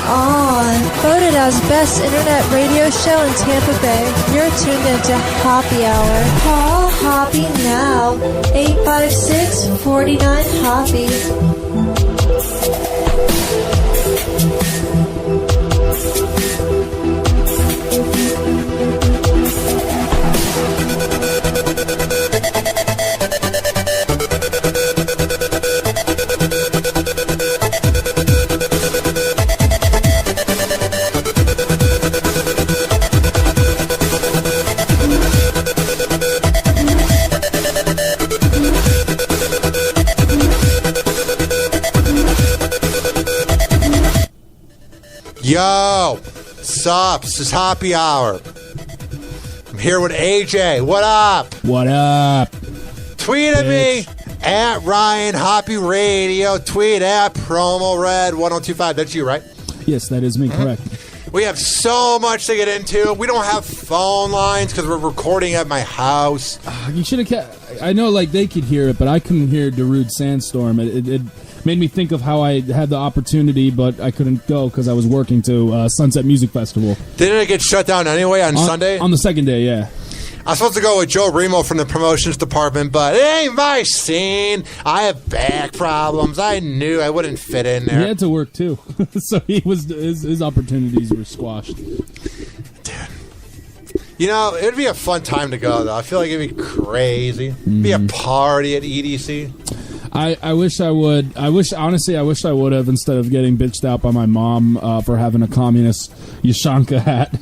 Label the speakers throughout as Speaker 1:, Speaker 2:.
Speaker 1: on. Voted as best internet radio show in Tampa Bay. You're tuned into Hoppe Hour. Call Hoppe now. 856-49-HOPPE.
Speaker 2: Yo, sup? This is Hoppe Hour. I'm here with AJ. What up?
Speaker 3: What up?
Speaker 2: Tweet at me at Ryan Hoppe Radio. Tweet at Promo Red 1025. That's you, right?
Speaker 3: Yes, that is me. Correct.
Speaker 2: We have so much to get into. We don't have phone lines because we're recording at my house.
Speaker 3: You should have kept. I know, like they could hear it, but I couldn't hear Darude Sandstorm. It made me think of how I had the opportunity, but I couldn't go because I was working to Sunset Music Festival.
Speaker 2: Didn't it get shut down anyway on Sunday?
Speaker 3: On the second day, yeah.
Speaker 2: I was supposed to go with Joe Remo from the promotions department, but it ain't my scene. I have back problems. I knew I wouldn't fit in there.
Speaker 3: He had to work too, so his opportunities were squashed.
Speaker 2: Dude. You know, it would be a fun time to go, though. I feel like it'd be crazy. It'd be a party at EDC.
Speaker 3: I wish I would. Honestly, I wish I would have instead of getting bitched out by my mom for having a communist Yashanka hat.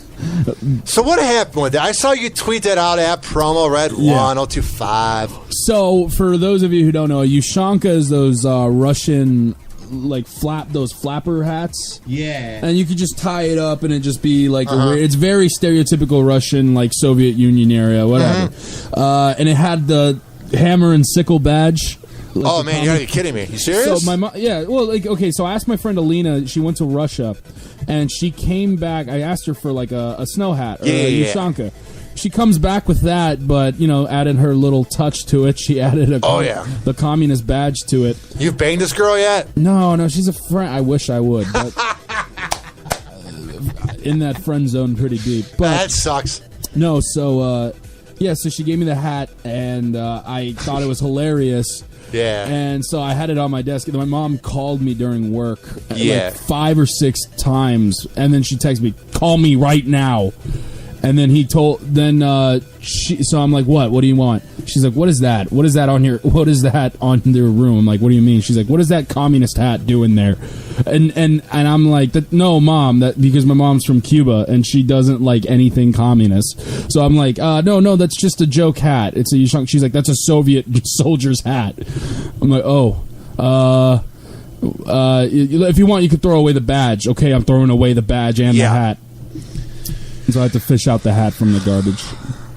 Speaker 2: So what happened with that? I saw you tweet that out at Promo Red 1025.
Speaker 3: So for those of you who don't know, Yashanka is those Russian like those flapper hats.
Speaker 4: Yeah.
Speaker 3: And you could just tie it up and it just be like it's very stereotypical Russian, like Soviet Union area, whatever. And it had the hammer and sickle badge.
Speaker 2: Like oh man, you gotta be kidding me! You serious?
Speaker 3: So my mom, yeah. Well, like okay. So I asked my friend Alina. She went to Russia, and she came back. I asked her for like a snow hat or a Yashanka. She comes back with that, but added her little touch to it. She added the communist badge to it.
Speaker 2: You've banged this girl yet?
Speaker 3: No, she's a friend. I wish I would, but in that friend zone pretty deep. But
Speaker 2: that sucks.
Speaker 3: No, so so she gave me the hat, and I thought it was hilarious.
Speaker 2: Yeah.
Speaker 3: And so I had it on my desk. And my mom called me during work like 5 or 6 times. And then she texted me, call me right now. And then so I'm like, what? What do you want? She's like, what is that? What is that on your, what is that on their room? I'm like, what do you mean? She's like, what is that communist hat doing there? And I'm like, no, Mom, because my mom's from Cuba and she doesn't like anything communist. So I'm like, no, that's just a joke hat. It's a Yashanka. She's like, that's a Soviet soldier's hat. I'm like, if you want, you could throw away the badge. Okay, I'm throwing away the badge and the hat. So I had to fish out the hat from the garbage.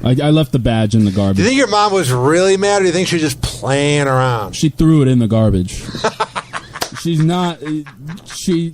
Speaker 3: I left the badge in the garbage.
Speaker 2: Do you think your mom was really mad, or do you think she was just playing around?
Speaker 3: She threw it in the garbage. She's not. She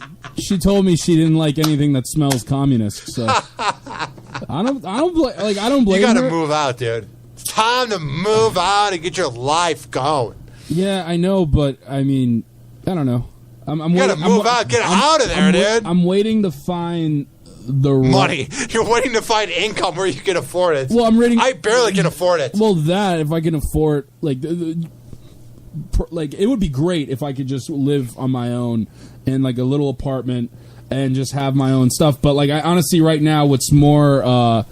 Speaker 3: told me she didn't like anything that smells communist. So I don't blame her.
Speaker 2: You got to move out, dude. It's time to move out and get your life going.
Speaker 3: Yeah, I know, but I mean, I don't know.
Speaker 2: You got to move out. Get out of there, dude.
Speaker 3: I'm waiting to find the
Speaker 2: money. You're waiting to find income where you can afford it.
Speaker 3: Well,
Speaker 2: I barely can afford it.
Speaker 3: Well, that if I can afford, like it would be great if I could just live on my own in like a little apartment and just have my own stuff. But like, I honestly, right now, what's more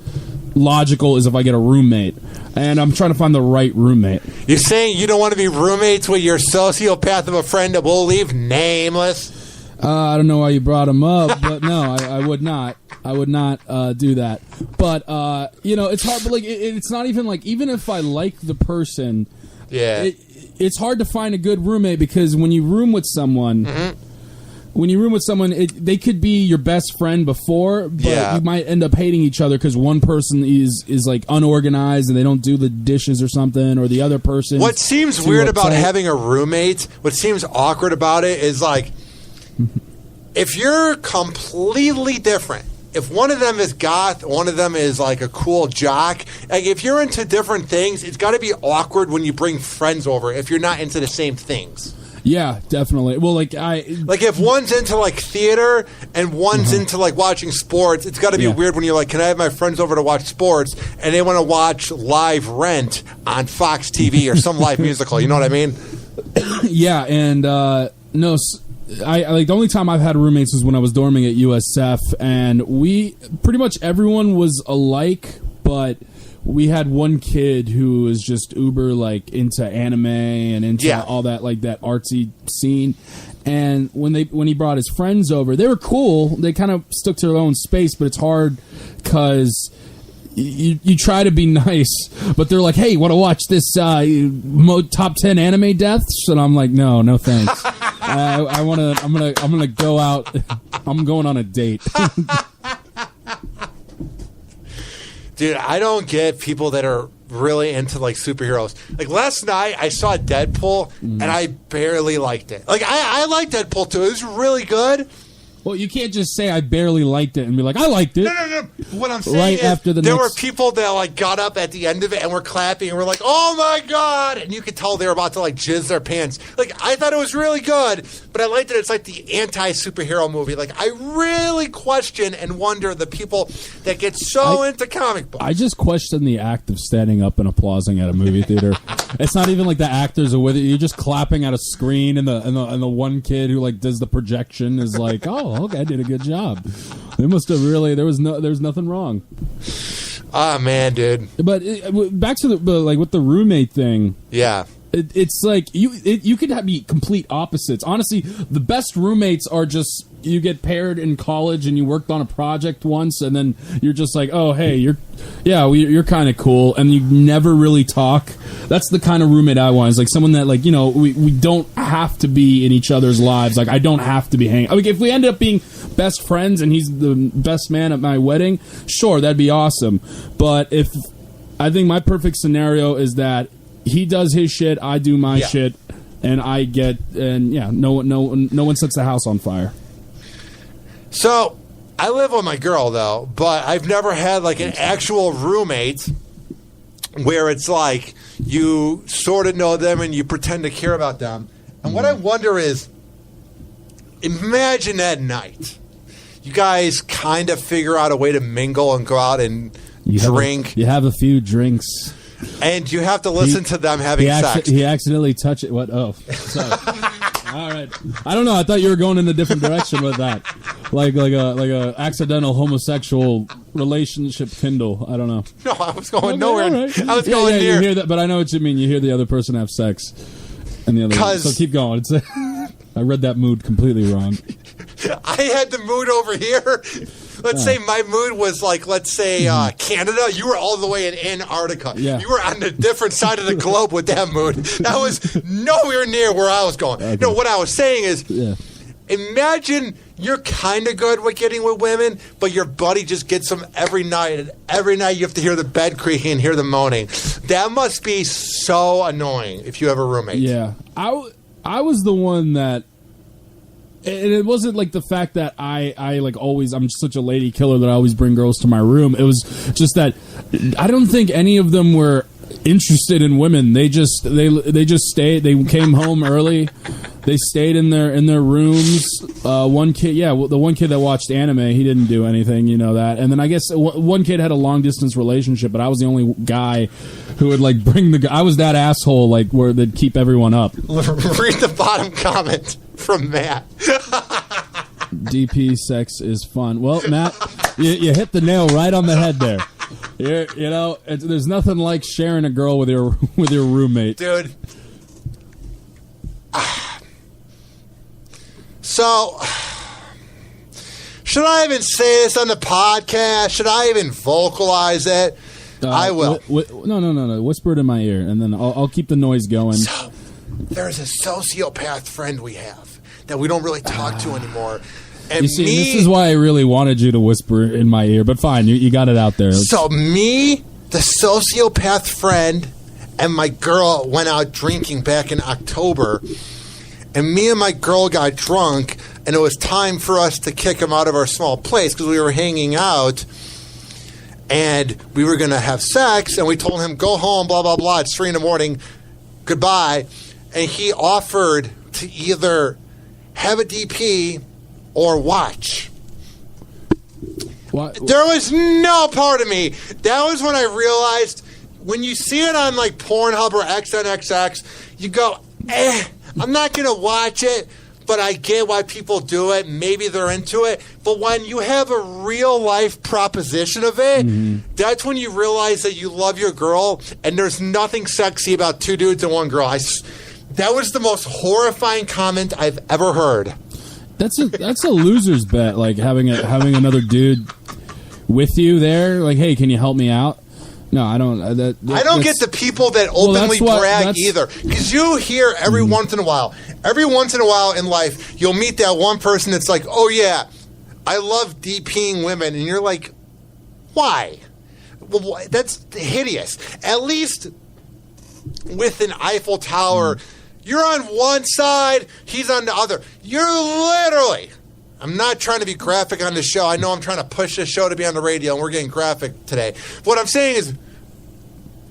Speaker 3: logical is if I get a roommate. And I'm trying to find the right roommate.
Speaker 2: You're saying you don't want to be roommates with your sociopath of a friend that will leave nameless?
Speaker 3: I don't know why you brought him up, but no, I would not. I would not do that. But it's hard. But like, it's not even like even if I like the person, it's hard to find a good roommate because when you room with someone, they could be your best friend before, but you might end up hating each other because one person is like unorganized and they don't do the dishes or something, or the other person.
Speaker 2: What seems weird about having a roommate, what seems awkward about it is like, if you're completely different, if one of them is goth, one of them is like a cool jock, like if you're into different things, it's got to be awkward when you bring friends over if you're not into the same things.
Speaker 3: Yeah, definitely. Well, like
Speaker 2: if one's into like theater and one's into like watching sports, it's got to be weird when you're like, can I have my friends over to watch sports, and they want to watch live Rent on Fox TV or some live musical. You know what I mean?
Speaker 3: Yeah, and no. I like the only time I've had roommates was when I was dorming at USF, and we pretty much everyone was alike, but we had one kid who was just uber like into anime and into all that like that artsy scene. And when he brought his friends over, they were cool. They kind of stuck to their own space, but it's hard because you try to be nice, but they're like, "Hey, want to watch this top 10 anime deaths?" And I'm like, "No, thanks. I'm gonna go out. I'm going on a date."
Speaker 2: Dude, I don't get people that are really into like superheroes. Like last night, I saw Deadpool and I barely liked it. Like I like Deadpool too. It was really good.
Speaker 3: Well, you can't just say I barely liked it and be like, I liked it.
Speaker 2: No. What I'm saying is there were people that like got up at the end of it and were clapping and were like, oh my God. And you could tell they were about to like jizz their pants. Like, I thought it was really good, but I liked that it's like the anti-superhero movie. Like, I really question and wonder the people that get so into comic books.
Speaker 3: I just question the act of standing up and applauding at a movie theater. It's not even like the actors are with it. You're just clapping at a screen, and the one kid who like does the projection is like, oh, okay, I did a good job. They must have really. There was nothing wrong.
Speaker 2: Ah, man, dude.
Speaker 3: But back to with the roommate thing.
Speaker 2: Yeah.
Speaker 3: It's like you could be complete opposites. Honestly, the best roommates are just you get paired in college and you worked on a project once, and then you're just like, oh, hey, you're kind of cool, and you never really talk. That's the kind of roommate I want. Is like someone that like we don't have to be in each other's lives. Like I don't have to be hanging. I mean, if we ended up being best friends and he's the best man at my wedding, sure, that'd be awesome. But I think my perfect scenario is that he does his shit, I do my shit, and no one sets the house on fire.
Speaker 2: So, I live with my girl, though, but I've never had, like, an actual roommate where it's like you sort of know them and you pretend to care about them. And what I wonder is, imagine that night. You guys kind of figure out a way to mingle and go out and drink.
Speaker 3: You have a few drinks.
Speaker 2: And you have to listen to them having sex.
Speaker 3: He accidentally touched it. What? Oh, sorry. All right. I don't know. I thought you were going in a different direction with that, like a accidental homosexual relationship kindle. I don't know.
Speaker 2: No, I was going nowhere. Right. I was going near.
Speaker 3: You hear that, but I know what you mean. You hear the other person have sex, and the other. So keep going. I read that mood completely wrong.
Speaker 2: I had the mood over here. Let's say my mood was like, Canada. You were all the way in Antarctica.
Speaker 3: Yeah.
Speaker 2: You were on a different side of the globe with that mood. That was nowhere near where I was going. Okay. No, what I was saying is, imagine you're kind of good with getting with women, but your buddy just gets them every night. And every night you have to hear the bed creaking and hear the moaning. That must be so annoying if you have a roommate.
Speaker 3: Yeah. I was the one that... And it wasn't like the fact that I like always I'm such a lady killer that I always bring girls to my room. It was just that I don't think any of them were interested in women. They just stayed. They came home early. They stayed in their rooms. One kid, the one kid that watched anime, he didn't do anything, you know that. And then I guess one kid had a long distance relationship, but I was the only guy who would like bring the. I was that asshole like where they'd keep everyone up.
Speaker 2: Read the bottom comment from Matt.
Speaker 3: DP sex is fun. Well, Matt, you hit the nail right on the head there. There's nothing like sharing a girl with your roommate,
Speaker 2: dude. So, should I even say this on the podcast? Should I even vocalize it? I will.
Speaker 3: No. Whisper it in my ear, and then I'll keep the noise going.
Speaker 2: So, there's a sociopath friend we have that we don't really talk to anymore. And
Speaker 3: you see, this is why I really wanted you to whisper in my ear, but fine, you got it out there.
Speaker 2: So me, the sociopath friend, and my girl went out drinking back in October, and me and my girl got drunk, and it was time for us to kick him out of our small place because we were hanging out, and we were going to have sex, and we told him, go home, blah, blah, blah, it's 3 a.m, goodbye. And he offered to either have a DP or watch.
Speaker 3: What?
Speaker 2: There was no part of me. That was when I realized when you see it on like Pornhub or XNXX, you go, I'm not going to watch it, but I get why people do it. Maybe they're into it. But when you have a real life proposition of it, that's when you realize that you love your girl and there's nothing sexy about two dudes and one girl. That was the most horrifying comment I've ever heard.
Speaker 3: That's a loser's bet, like having another dude with you there. Like, hey, can you help me out? No, I don't. I don't
Speaker 2: get the people that openly brag either. Because you hear every once in a while in life, you'll meet that one person that's like, oh yeah, I love DPing women. And you're like, why? Well, that's hideous. At least with an Eiffel Tower, you're on one side, he's on the other. You're literally... I'm not trying to be graphic on the show. I know I'm trying to push this show to be on the radio, and we're getting graphic today. What I'm saying is,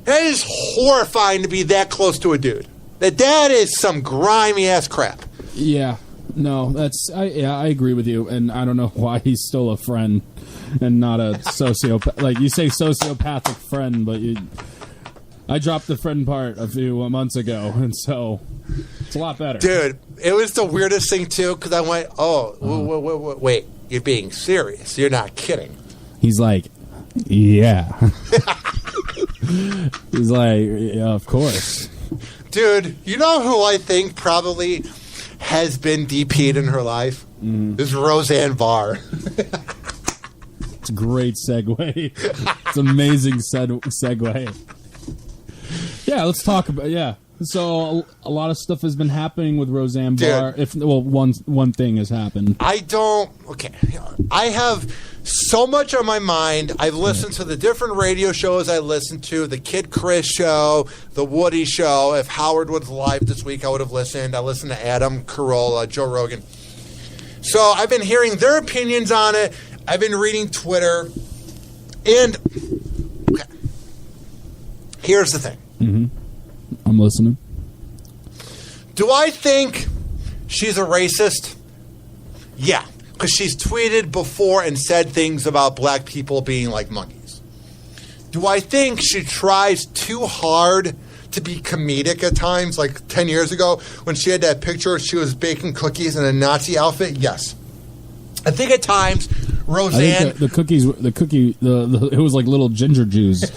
Speaker 2: that is horrifying to be that close to a dude. That is some grimy-ass crap.
Speaker 3: Yeah. No, I agree with you, and I don't know why he's still a friend and not a sociopath. Like, you say sociopathic friend, but I dropped the friend part a few months ago, and so it's a lot better. Dude,
Speaker 2: it was the weirdest thing, too, because I went, wait, you're being serious. You're not kidding.
Speaker 3: He's like, yeah. He's like, yeah, of course.
Speaker 2: Dude, you know who I think probably has been DP'd in her life? This is Roseanne Barr.
Speaker 3: It's a great segue. It's an amazing segue. Yeah, let's talk about So a lot of stuff has been happening with Roseanne Barr. One thing has happened. I
Speaker 2: have so much on my mind. I've listened to the different radio shows I listened to, the Kid Chris show, the Woody show. If Howard was live this week, I would have listened. I listened to Adam Carolla, Joe Rogan. So I've been hearing their opinions on it. I've been reading Twitter. And here's the thing.
Speaker 3: I'm listening.
Speaker 2: Do I think she's a racist? Yeah, because she's tweeted before and said things about black people being like monkeys. Do I think she tries too hard to be comedic at times, like 10 years ago when she had that picture where she was baking cookies in a Nazi outfit? Yes. I think at times Roseanne...
Speaker 3: I think it was like little ginger Jews.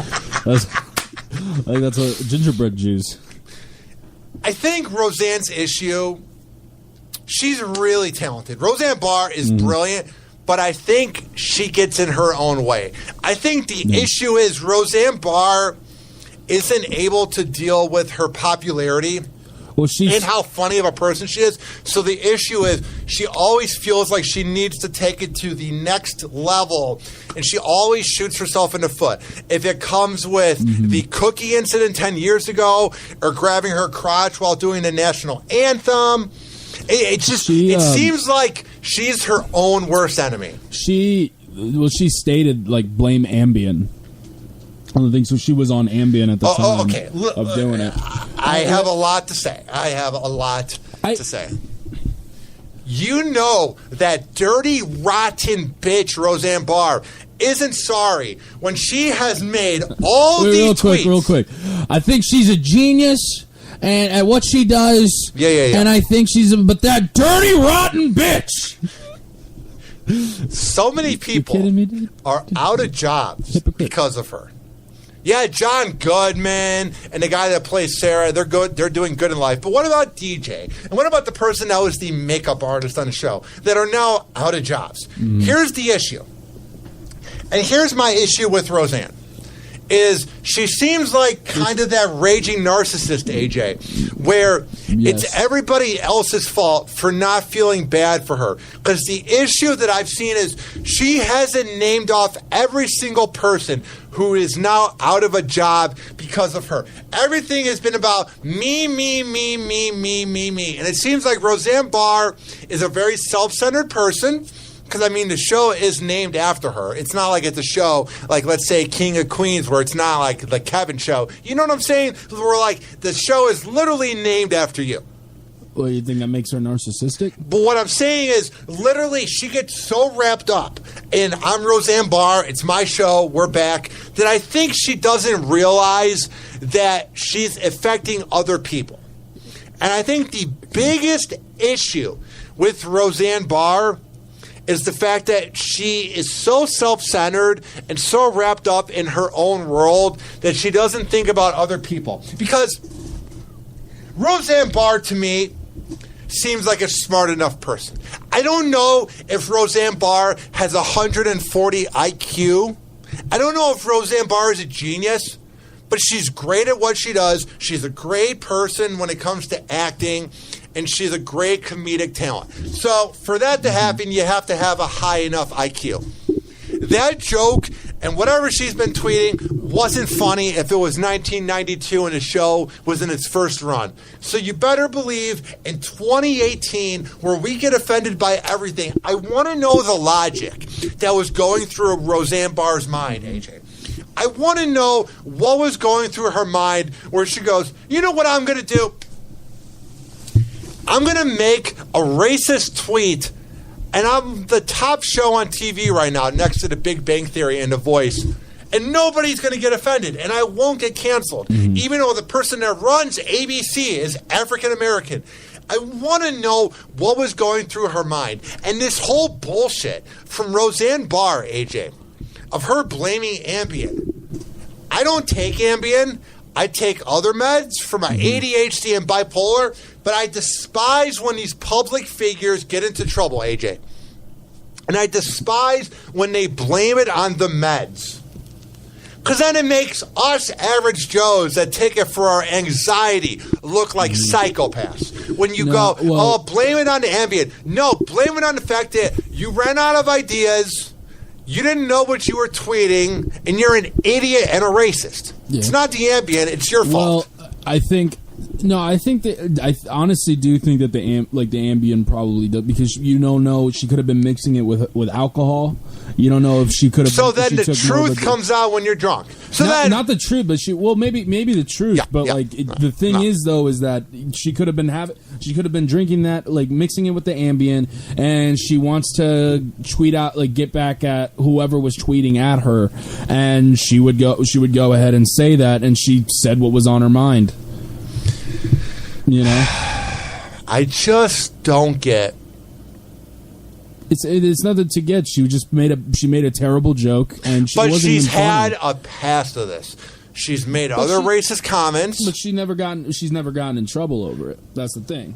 Speaker 3: That's a gingerbread juice.
Speaker 2: I think Roseanne's issue, she's really talented. Roseanne Barr is brilliant, but I think she gets in her own way. I think the issue is Roseanne Barr isn't able to deal with her popularity and how funny of a person she is. So the issue is she always feels like she needs to take it to the next level, and she always shoots herself in the foot. If it comes with the cookie incident 10 years ago or grabbing her crotch while doing the national anthem, it seems like she's her own worst enemy.
Speaker 3: She stated, like, blame Ambien. One of the things, so she was on Ambien at the time of doing it.
Speaker 2: I have a lot to say. To say. You know that dirty, rotten bitch Roseanne Barr isn't sorry when she has made all these tweets.
Speaker 3: Real quick. I think she's a genius and at what she does.
Speaker 2: Yeah.
Speaker 3: And I think but that dirty, rotten bitch.
Speaker 2: So many people are out of jobs because of her. Yeah, John Goodman and the guy that plays Sarah, they're good. They're doing good in life. But what about DJ? And what about the person that was the makeup artist on the show that are now out of jobs? Here's the issue. And here's my issue with Roseanne. Is she seems like kind of that raging narcissist, AJ, where it's everybody else's fault for not feeling bad for her. Because the issue that I've seen is she hasn't named off every single person who is now out of a job because of her. Everything has been about me. And it seems like Roseanne Barr is a very self-centered person. Because, I mean, the show is named after her. It's not like it's a show like, let's say, King of Queens, where it's not like the Kevin show. You know what I'm saying? Where, like, the show is literally named after you.
Speaker 3: Well, you think that makes her narcissistic?
Speaker 2: But what I'm saying is, literally, she gets so wrapped up in I'm Roseanne Barr, it's my show, we're back, that I think she doesn't realize that she's affecting other people. And I think the biggest issue with Roseanne Barr is the fact that she is so self-centered and so wrapped up in her own world that she doesn't think about other people. Because Roseanne Barr, to me, seems like a smart enough person. I don't know if Roseanne Barr has 140 IQ. I don't know if Roseanne Barr is a genius, but she's great at what she does. She's a great person when it comes to acting, and she's a great comedic talent. So for that to happen, you have to have a high enough IQ. That joke and whatever she's been tweeting wasn't funny if it was 1992 and the show was in its first run. So you better believe in 2018, where we get offended by everything, I want to know the logic that was going through Roseanne Barr's mind, AJ. I want to know what was going through her mind where she goes, you know what I'm going to do? I'm going to make a racist tweet, and I'm the top show on TV right now next to The Big Bang Theory and The Voice, and nobody's going to get offended, and I won't get canceled, even though the person that runs ABC is African American. I want to know what was going through her mind. And this whole bullshit from Roseanne Barr, AJ, of her blaming Ambien. I don't take Ambien. I take other meds for my ADHD and bipolar, but I despise when these public figures get into trouble, AJ. And I despise when they blame it on the meds. Because then it makes us average Joes that take it for our anxiety look like psychopaths. When you blame it on the Ambien. No, blame it on the fact that you ran out of ideas, you didn't know what you were tweeting, and you're an idiot and a racist. Yeah. It's not the Ambien, it's your fault.
Speaker 3: Well, I honestly do think that the Ambien probably does, because you don't know, she could have been mixing it with alcohol. You don't know if she could have.
Speaker 2: So then the truth comes out when you're drunk. So
Speaker 3: not the truth, but maybe the truth. Yeah, but the thing is that she could have been drinking that, like mixing it with the Ambien, and she wants to tweet out, like get back at whoever was tweeting at her, and she would go ahead and say that, and she said what was on her mind. You know,
Speaker 2: I just don't get.
Speaker 3: It's nothing to get. She made a terrible joke, and
Speaker 2: she's had a past of this. She's made racist comments,
Speaker 3: but she's never gotten in trouble over it. That's the thing.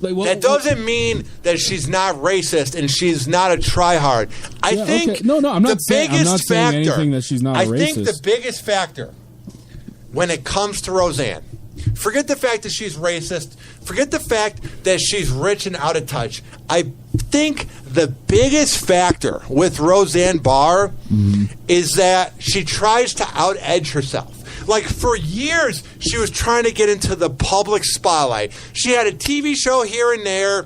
Speaker 2: That doesn't mean that she's not racist and she's not a tryhard. I think
Speaker 3: I'm not saying anything that she's not a racist.
Speaker 2: I think the biggest factor when it comes to Roseanne, forget the fact that she's racist, forget the fact that she's rich and out of touch. I think the biggest factor with Roseanne Barr is that she tries to out-edge herself. Like, for years, she was trying to get into the public spotlight. She had a TV show here and there.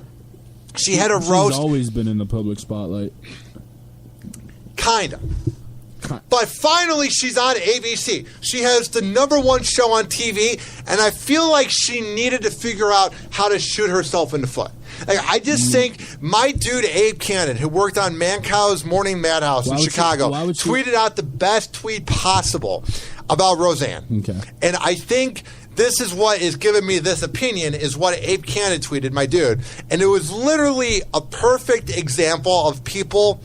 Speaker 2: She had a roast.
Speaker 3: She's always been in the public spotlight.
Speaker 2: Kind of. But finally, she's on ABC. She has the #1 show on TV, and I feel like she needed to figure out how to shoot herself in the foot. Like, I just think my dude Abe Cannon, who worked on Mancow's Morning Madhouse in Chicago, tweeted out the best tweet possible about Roseanne.
Speaker 3: Okay.
Speaker 2: And I think this is what is giving me this opinion, is what Abe Cannon tweeted, my dude. And it was literally a perfect example of people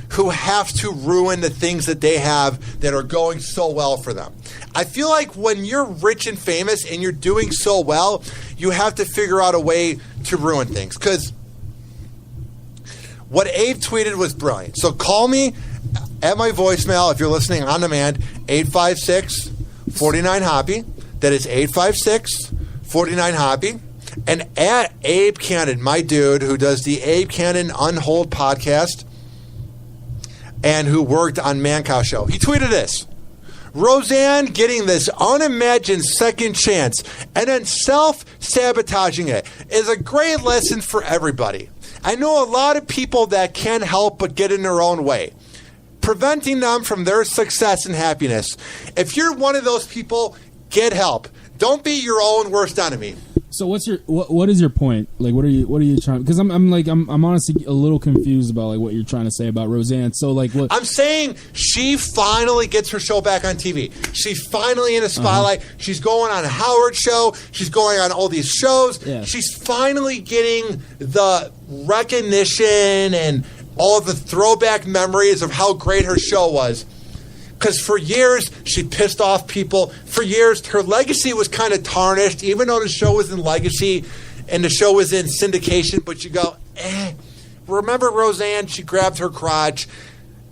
Speaker 2: who have to ruin the things that they have that are going so well for them. I feel like when you're rich and famous and you're doing so well, you have to figure out a way to ruin things. Because what Abe tweeted was brilliant. So call me at my voicemail if you're listening on demand, 856-49-HOPPE. That is 856-49-HOPPE. And at Abe Cannon, my dude, who does the Abe Cannon Unhold podcast and who worked on Mancow's show. He tweeted this: Roseanne getting this unimagined second chance and then self-sabotaging it is a great lesson for everybody. I know a lot of people that can't help but get in their own way, preventing them from their success and happiness. If you're one of those people, get help. Don't be your own worst enemy.
Speaker 3: So what is your point? Like, what are you trying? Because I'm honestly a little confused about like what you're trying to say about Roseanne. So like, what
Speaker 2: I'm saying, she finally gets her show back on TV. She's finally in the spotlight. She's going on a Howard show. She's going on all these shows.
Speaker 3: Yeah.
Speaker 2: She's finally getting the recognition and all of the throwback memories of how great her show was. Because for years, she pissed off people. For years, her legacy was kind of tarnished, even though the show was in legacy and the show was in syndication. But you go, remember Roseanne? She grabbed her crotch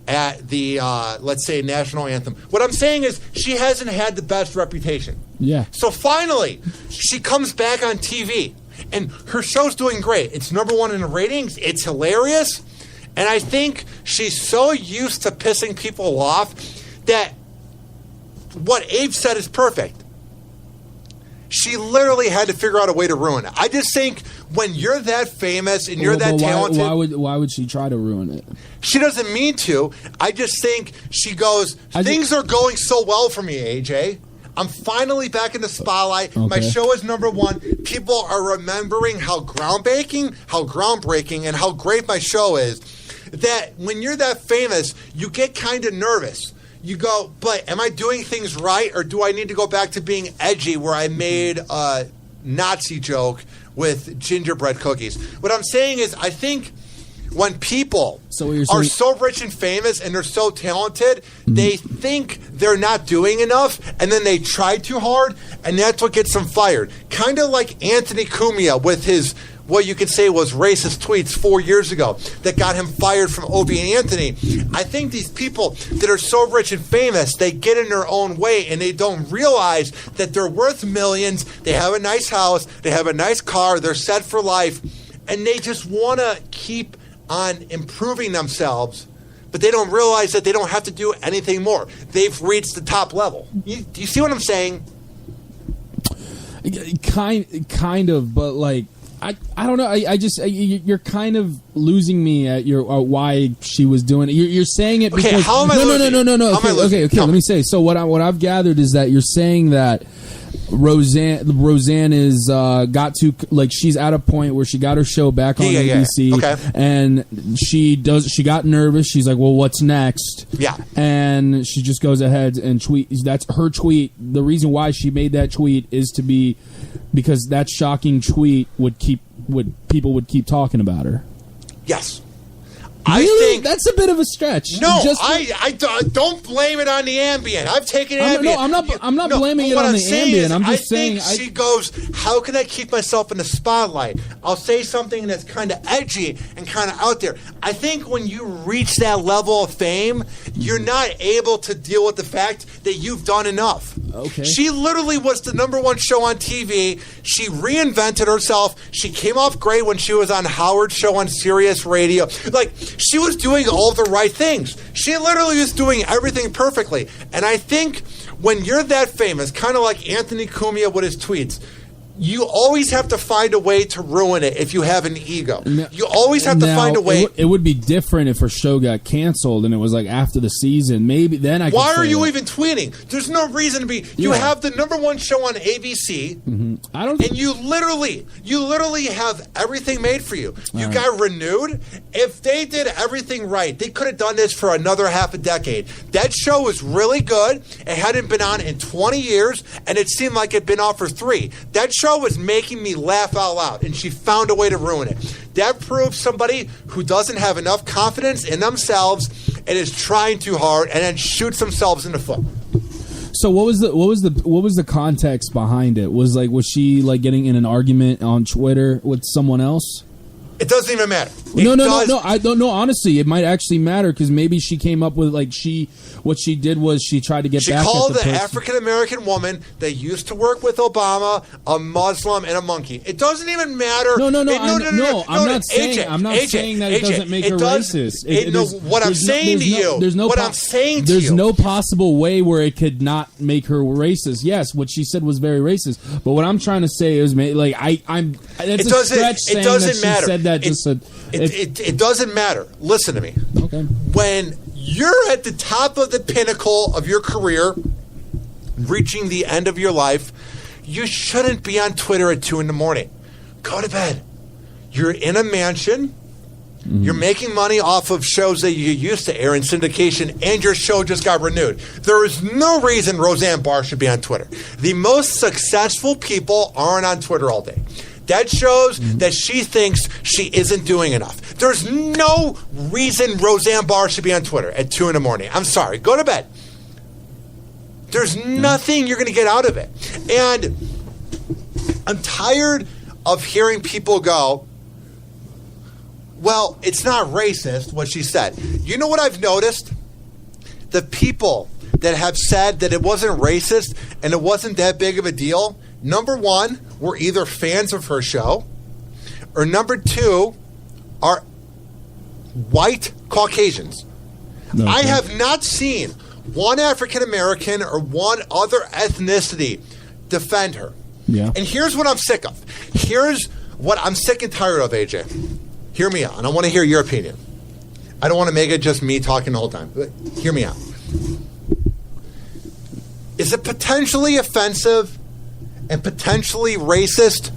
Speaker 2: at the, let's say, national anthem. What I'm saying is, she hasn't had the best reputation.
Speaker 3: Yeah.
Speaker 2: So finally, she comes back on TV, and her show's doing great. It's #1 in the ratings. It's hilarious. And I think she's so used to pissing people off that what Abe said is perfect. She literally had to figure out a way to ruin it. I just think when you're that famous and you're that talented...
Speaker 3: Why would she try to ruin it?
Speaker 2: She doesn't mean to. I just think she goes, things are going so well for me, AJ. I'm finally back in the spotlight. Okay. My show is #1. People are remembering how groundbreaking, and how great my show is. That when you're that famous, you get kind of nervous. You go, but am I doing things right, or do I need to go back to being edgy where I made a Nazi joke with gingerbread cookies? What I'm saying is, I think when people are so rich and famous and they're so talented, they think they're not doing enough, and then they try too hard, and that's what gets them fired. Kind of like Anthony Cumia with his, what you could say was racist tweets 4 years ago that got him fired from Opie and Anthony. I think these people that are so rich and famous, they get in their own way and they don't realize that they're worth millions. They have a nice house. They have a nice car. They're set for life. And they just want to keep on improving themselves, but they don't realize that they don't have to do anything more. They've reached the top level. Do you see what I'm saying?
Speaker 3: Kind of, but like, I don't know. You're kind of losing me at your why she was doing it. You're saying it because
Speaker 2: how am I losing?
Speaker 3: No. Okay. Let me say. So what I've gathered is that you're saying that Roseanne is got to, like, she's at a point where she got her show back on ABC,
Speaker 2: okay,
Speaker 3: and she got nervous. She's like, well, what's next?
Speaker 2: Yeah,
Speaker 3: and she just goes ahead and tweets. That's her tweet. The reason why she made that tweet is because that shocking tweet people would keep talking about her.
Speaker 2: Yes.
Speaker 3: Really? I think that's a bit of a stretch.
Speaker 2: No, I don't blame it on the Ambien. I've taken Ambien.
Speaker 3: No, I'm not blaming it on the Ambien. I'm just saying.
Speaker 2: She goes, how can I keep myself in the spotlight? I'll say something that's kind of edgy and kind of out there. I think when you reach that level of fame, you're not able to deal with the fact that you've done enough.
Speaker 3: Okay.
Speaker 2: She literally was the #1 show on TV. She reinvented herself. She came off great when she was on Howard's show on Sirius Radio. Like, she was doing all the right things. She literally was doing everything perfectly. And I think when you're that famous, kind of like Anthony Cumia with his tweets, you always have to find a way to ruin it if you have an ego. You always have to find a way.
Speaker 3: It would be different if her show got canceled and it was like after the season. Maybe then I could
Speaker 2: Why are
Speaker 3: say
Speaker 2: you
Speaker 3: that.
Speaker 2: even tweeting? There's no reason to be. You have the #1 show on ABC, and you literally have everything made for you. You got renewed. If they did everything right, they could have done this for another half a decade. That show was really good. It hadn't been on in 20 years, and it seemed like it'd been on for 3. That show was making me laugh out loud, and she found a way to ruin it. That proves somebody who doesn't have enough confidence in themselves and is trying too hard and then shoots themselves in the foot.
Speaker 3: So what was the context behind it? Was she like getting in an argument on Twitter with someone else?
Speaker 2: It doesn't even matter.
Speaker 3: No. I don't know. Honestly, it might actually matter because maybe she came up with what she did was she tried to get back at the person.
Speaker 2: She called the African American woman that used to work with Obama a Muslim and a monkey. It doesn't even matter.
Speaker 3: No. I'm not saying that it doesn't make her racist. There's no possible way where it could not make her racist. Yes, what she said was very racist. But what I'm trying to say is, like, it's a stretch saying that she said that.
Speaker 2: It doesn't matter. Listen to me.
Speaker 3: Okay.
Speaker 2: When you're at the top of the pinnacle of your career, reaching the end of your life, you shouldn't be on Twitter at 2 a.m. Go to bed. You're in a mansion. You're making money off of shows that you used to air in syndication, and your show just got renewed. There is no reason Roseanne Barr should be on Twitter. The most successful people aren't on Twitter all day. That shows that she thinks she isn't doing enough. There's no reason Roseanne Barr should be on Twitter at 2 a.m. I'm sorry. Go to bed. There's nothing you're going to get out of it. And I'm tired of hearing people go, well, it's not racist, what she said. You know what I've noticed? The people that have said that it wasn't racist and it wasn't that big of a deal, number one, were either fans of her show, or number two, are white Caucasians. No, I have not seen one African American or one other ethnicity defend her.
Speaker 3: Yeah.
Speaker 2: And here's what I'm sick of. Here's what I'm sick and tired of, AJ. Hear me out, and I want to hear your opinion. I don't want to make it just me talking the whole time, but hear me out. Is it potentially offensive and potentially racist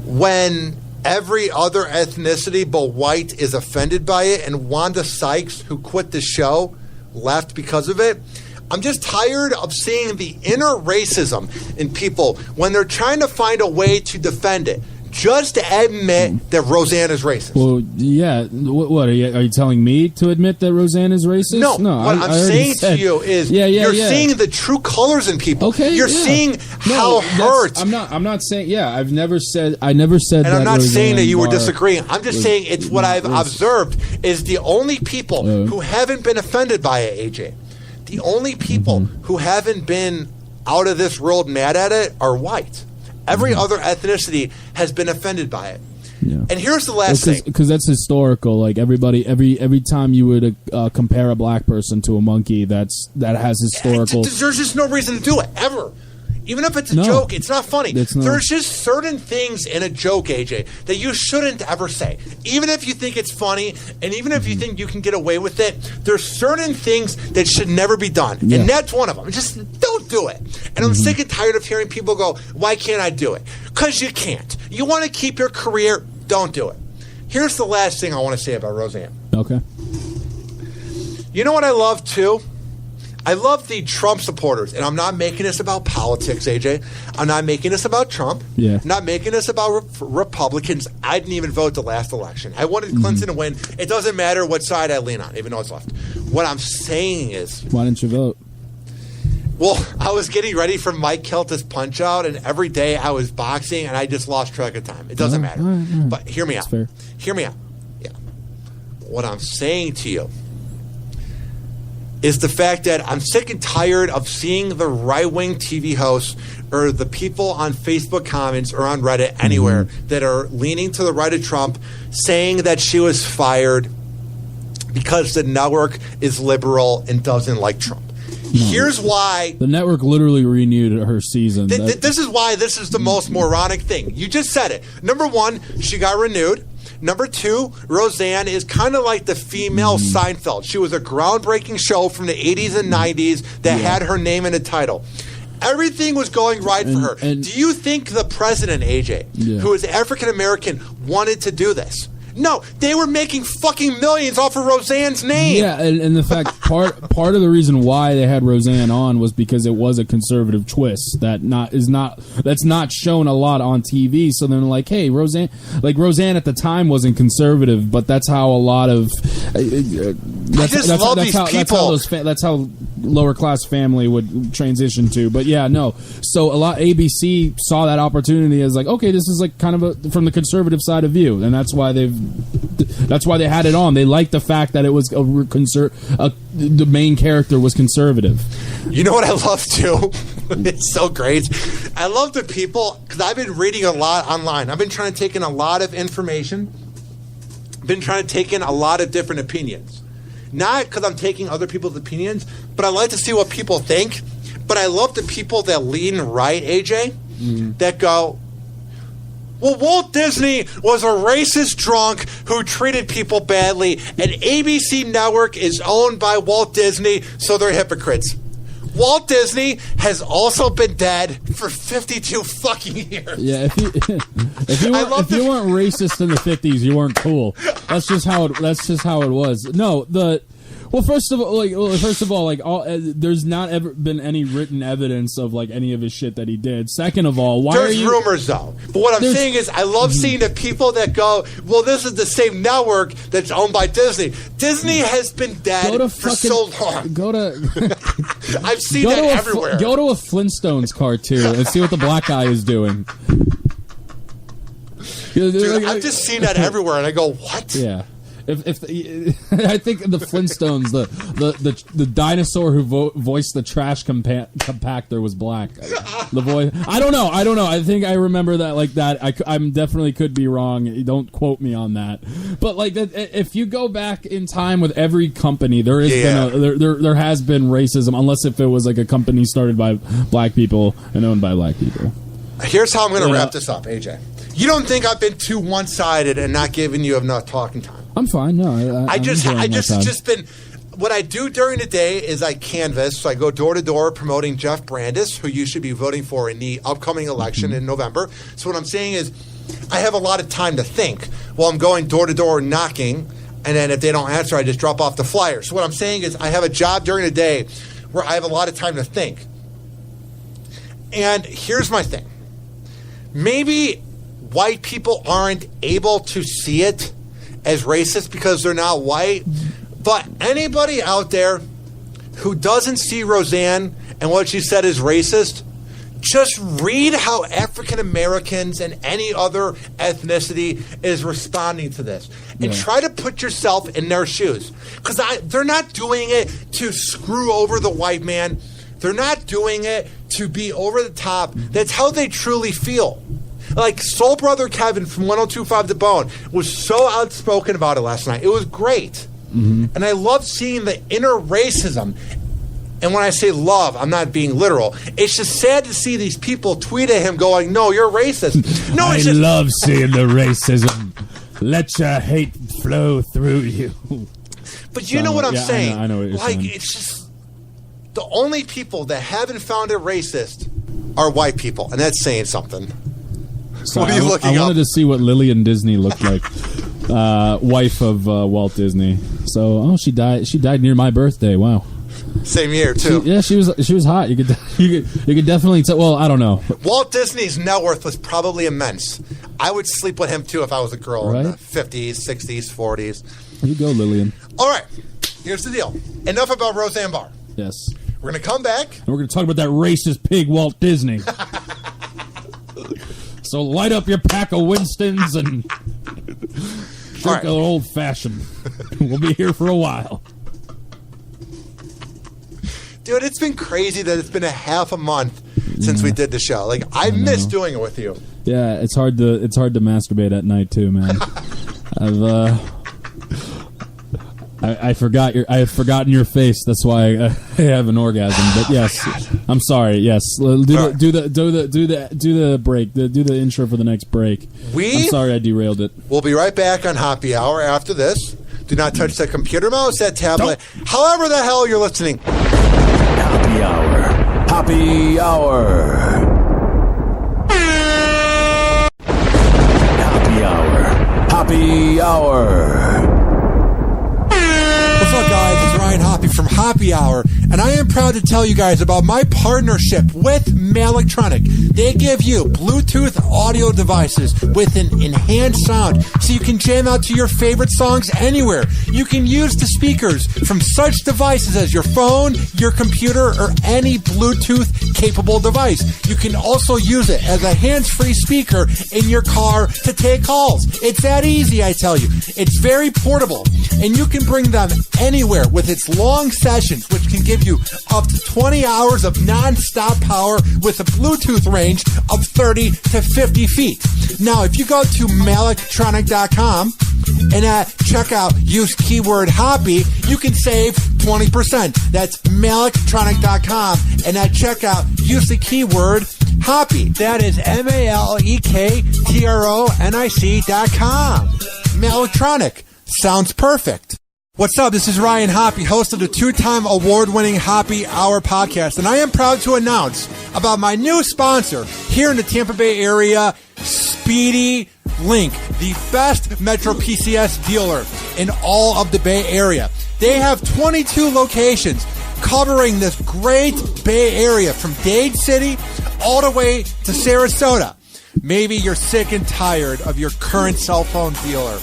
Speaker 2: when every other ethnicity but white is offended by it, and Wanda Sykes, who quit the show, left because of it? I'm just tired of seeing the inner racism in people when they're trying to find a way to defend it. Just admit that Roseanne is racist.
Speaker 3: Well, yeah. What are you telling me to admit that Roseanne is racist?
Speaker 2: No. What I'm saying to you is, you're seeing the true colors in people.
Speaker 3: Okay,
Speaker 2: you're seeing how hurt.
Speaker 3: I'm not saying. Yeah, I never said. And that
Speaker 2: I'm not
Speaker 3: Roseanne
Speaker 2: saying that you were
Speaker 3: Barr
Speaker 2: disagreeing. I'm just saying it's what I've observed is the only people who haven't been offended by it, AJ. The only people who haven't been out of this world mad at it are white. Every other ethnicity has been offended by it. Yeah. And here's the last thing.
Speaker 3: Because that's historical. Like every time you would compare a black person to a monkey, that has historical.
Speaker 2: There's just no reason to do it, ever. Even if it's a joke, it's not funny. There's just certain things in a joke, AJ, that you shouldn't ever say. Even if you think it's funny, and even if you think you can get away with it, there's certain things that should never be done. Yeah. And that's one of them. Just don't do it. And I'm sick and tired of hearing people go, why can't I do it? Because you can't. You want to keep your career, don't do it. Here's the last thing I want to say about Roseanne.
Speaker 3: Okay.
Speaker 2: You know what I love, too? I love the Trump supporters, and I'm not making this about politics, AJ. I'm not making this about Trump.
Speaker 3: Yeah.
Speaker 2: I'm not making this about Republicans. I didn't even vote the last election. I wanted Clinton to win. It doesn't matter what side I lean on, even though it's left. What I'm saying is...
Speaker 3: Why didn't you vote?
Speaker 2: Well, I was getting ready for Mike Kelta's Punch-Out, and every day I was boxing, and I just lost track of time. It doesn't matter. All right. But hear me out.
Speaker 3: Fair.
Speaker 2: Hear me out. Yeah. What I'm saying to you is the fact that I'm sick and tired of seeing the right-wing TV hosts or the people on Facebook comments or on Reddit anywhere that are leaning to the right of Trump saying that she was fired because the network is liberal and doesn't like Trump. Here's why.
Speaker 3: The network literally renewed her season.
Speaker 2: This is why this is the most moronic thing. You just said it. Number one, she got renewed. Number two, Roseanne is kind of like the female Seinfeld. She was a groundbreaking show from the 80s and 90s that had her name in the title. Everything was going right for her. Do you think the president, AJ, who is African-American, wanted to do this? No, they were making fucking millions off of Roseanne's name.
Speaker 3: Yeah, and the fact part of the reason why they had Roseanne on was because it was a conservative twist that's not shown a lot on TV. So they're like, hey, Roseanne at the time wasn't conservative, but that's how a lot of that's how lower class family would transition to. But yeah, no. So ABC saw that opportunity as like, okay, this is like kind of from the conservative side of view, and that's why they had it on. They liked the fact that it was the main character was conservative.
Speaker 2: You know what I love too? It's so great. I love the people, because I've been reading a lot online. I've been trying to take in a lot of information. Been trying to take in a lot of different opinions. Not because I'm taking other people's opinions, but I like to see what people think. But I love the people that lean right, AJ, that go, well, Walt Disney was a racist drunk who treated people badly, and ABC Network is owned by Walt Disney, so they're hypocrites. Walt Disney has also been dead for 52 fucking years.
Speaker 3: Yeah, if you weren't racist in the 50s, you weren't cool. That's just how it was. No, first of all, there's not ever been any written evidence of like any of his shit that he did. Second of all,
Speaker 2: there's rumors though. But what I'm saying is, I love seeing the people that go, well, this is the same network that's owned by Disney. Disney has been dead for so long. I've seen that everywhere.
Speaker 3: Go to a Flintstones cartoon and see what the black guy is doing.
Speaker 2: Dude, I've just seen that everywhere, and I go, what?
Speaker 3: Yeah. I think the Flintstones, the dinosaur who voiced the trash compactor was black. The voice, I don't know. I think I remember that like that. I'm definitely could be wrong. Don't quote me on that. But like, if you go back in time with every company, there has been racism, unless if it was like a company started by black people and owned by black people.
Speaker 2: Here's how I'm going to wrap this up, AJ. You don't think I've been too one-sided and not giving you enough talking time?
Speaker 3: I'm fine. No,
Speaker 2: I just been. What I do during the day is I canvass. So I go door to door promoting Jeff Brandes, who you should be voting for in the upcoming election in November. So what I'm saying is, I have a lot of time to think while I'm going door to door knocking, and then if they don't answer, I just drop off the flyer. So what I'm saying is, I have a job during the day where I have a lot of time to think. And here's my thing: maybe white people aren't able to see it as racist because they're not white, but anybody out there who doesn't see Roseanne and what she said is racist, just read how African Americans and any other ethnicity is responding to this, and try to put yourself in their shoes, because they're not doing it to screw over the white man. They're not doing it to be over the top. That's how they truly feel. Like Soul Brother Kevin from 102.5 The Bone was so outspoken about it last night. It was great. And I love seeing the inner racism. And when I say love, I'm not being literal. It's just sad to see these people tweet at him going, no, you're racist. No,
Speaker 3: I love seeing the racism. Let your hate flow through you.
Speaker 2: But you know what I'm saying?
Speaker 3: I know what you're saying.
Speaker 2: It's just the only people that haven't found it racist are white people. And that's saying something.
Speaker 3: So what are you looking up? I wanted to see what Lillian Disney looked like, wife of Walt Disney. So, she died. She died near my birthday. Wow.
Speaker 2: Same year too.
Speaker 3: She was hot. You could definitely tell. Well, I don't know.
Speaker 2: Walt Disney's net worth was probably immense. I would sleep with him too if I was a girl in the 50s, 60s, 40s.
Speaker 3: You go, Lillian.
Speaker 2: All right. Here's the deal. Enough about Roseanne Barr.
Speaker 3: Yes.
Speaker 2: We're going to come back.
Speaker 3: And we're going to talk about that racist pig, Walt Disney. So light up your pack of Winstons and drink an old-fashioned. We'll be here for a while.
Speaker 2: Dude, it's been crazy that it's been a half a month since we did the show. Like, I miss doing it with you.
Speaker 3: Yeah, it's hard to masturbate at night too, man. I have forgotten your face. That's why I have an orgasm. But yes, I'm sorry. Yes, do the break. Do the intro for the next break. I'm sorry I derailed it.
Speaker 2: We'll be right back on Hoppe Hour after this. Do not touch that computer mouse, that tablet. However the hell you're listening.
Speaker 4: Hoppe Hour. Hoppe Hour. Hoppe Hour. Hoppe Hour.
Speaker 2: What's up, guys? It's Ryan Hoppe from Hoppe Hour, and I am proud to tell you guys about my partnership with Malectronic. They give you Bluetooth audio devices with an enhanced sound, so you can jam out to your favorite songs anywhere. You can use the speakers from such devices as your phone, your computer, or any Bluetooth-capable device. You can also use it as a hands-free speaker in your car to take calls. It's that easy, I tell you. It's very portable, and you can bring them anywhere with its long sessions, which can give you up to 20 hours of non-stop power with a Bluetooth range of 30 to 50 feet. Now, if you go to Malectronic.com and at checkout use keyword Hoppe, you can save 20%. That's Malectronic.com, and at checkout use the keyword Hoppe. That is Malectronic.com. Malectronic. Sounds perfect. What's up? This is Ryan Hoppe, host of the two-time award-winning Hoppe Hour podcast, and I am proud to announce about my new sponsor here in the Tampa Bay area, Speedy Link, the best Metro PCS dealer in all of the Bay Area. They have 22 locations covering this great Bay Area from Dade City all the way to Sarasota. Maybe you're sick and tired of your current cell phone dealer,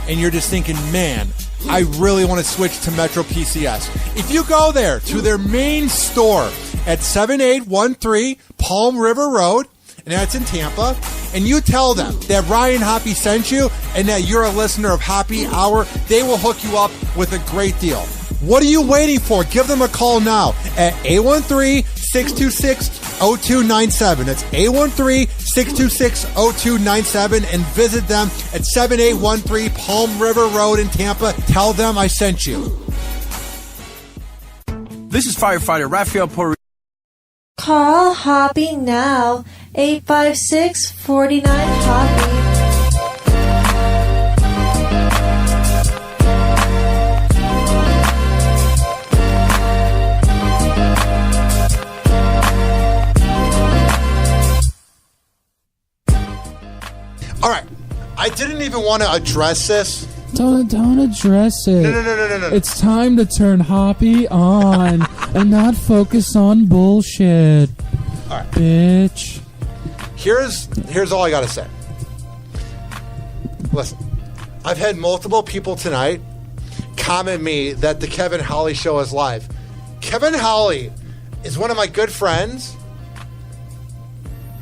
Speaker 2: and you're just thinking, man, I really want to switch to Metro PCS. If you go there to their main store at 7813 Palm River Road, and that's in Tampa, and you tell them that Ryan Hoppe sent you and that you're a listener of Hoppe Hour, they will hook you up with a great deal. What are you waiting for? Give them a call now at 813-626-0297. That's 813-626-0297, and visit them at 7813 Palm River Road in Tampa. Tell them I sent you.
Speaker 5: This is firefighter Raphael Porre.
Speaker 1: Call Hoppe now, 856-49-HOPPE.
Speaker 2: All right, I didn't even want to address this.
Speaker 3: Don't address it.
Speaker 2: No.
Speaker 3: It's time to turn Hoppe on and not focus on bullshit.
Speaker 2: All right.
Speaker 3: Bitch.
Speaker 2: Here's all I got to say. Listen, I've had multiple people tonight comment me that the Kevin Holly show is live. Kevin Holly is one of my good friends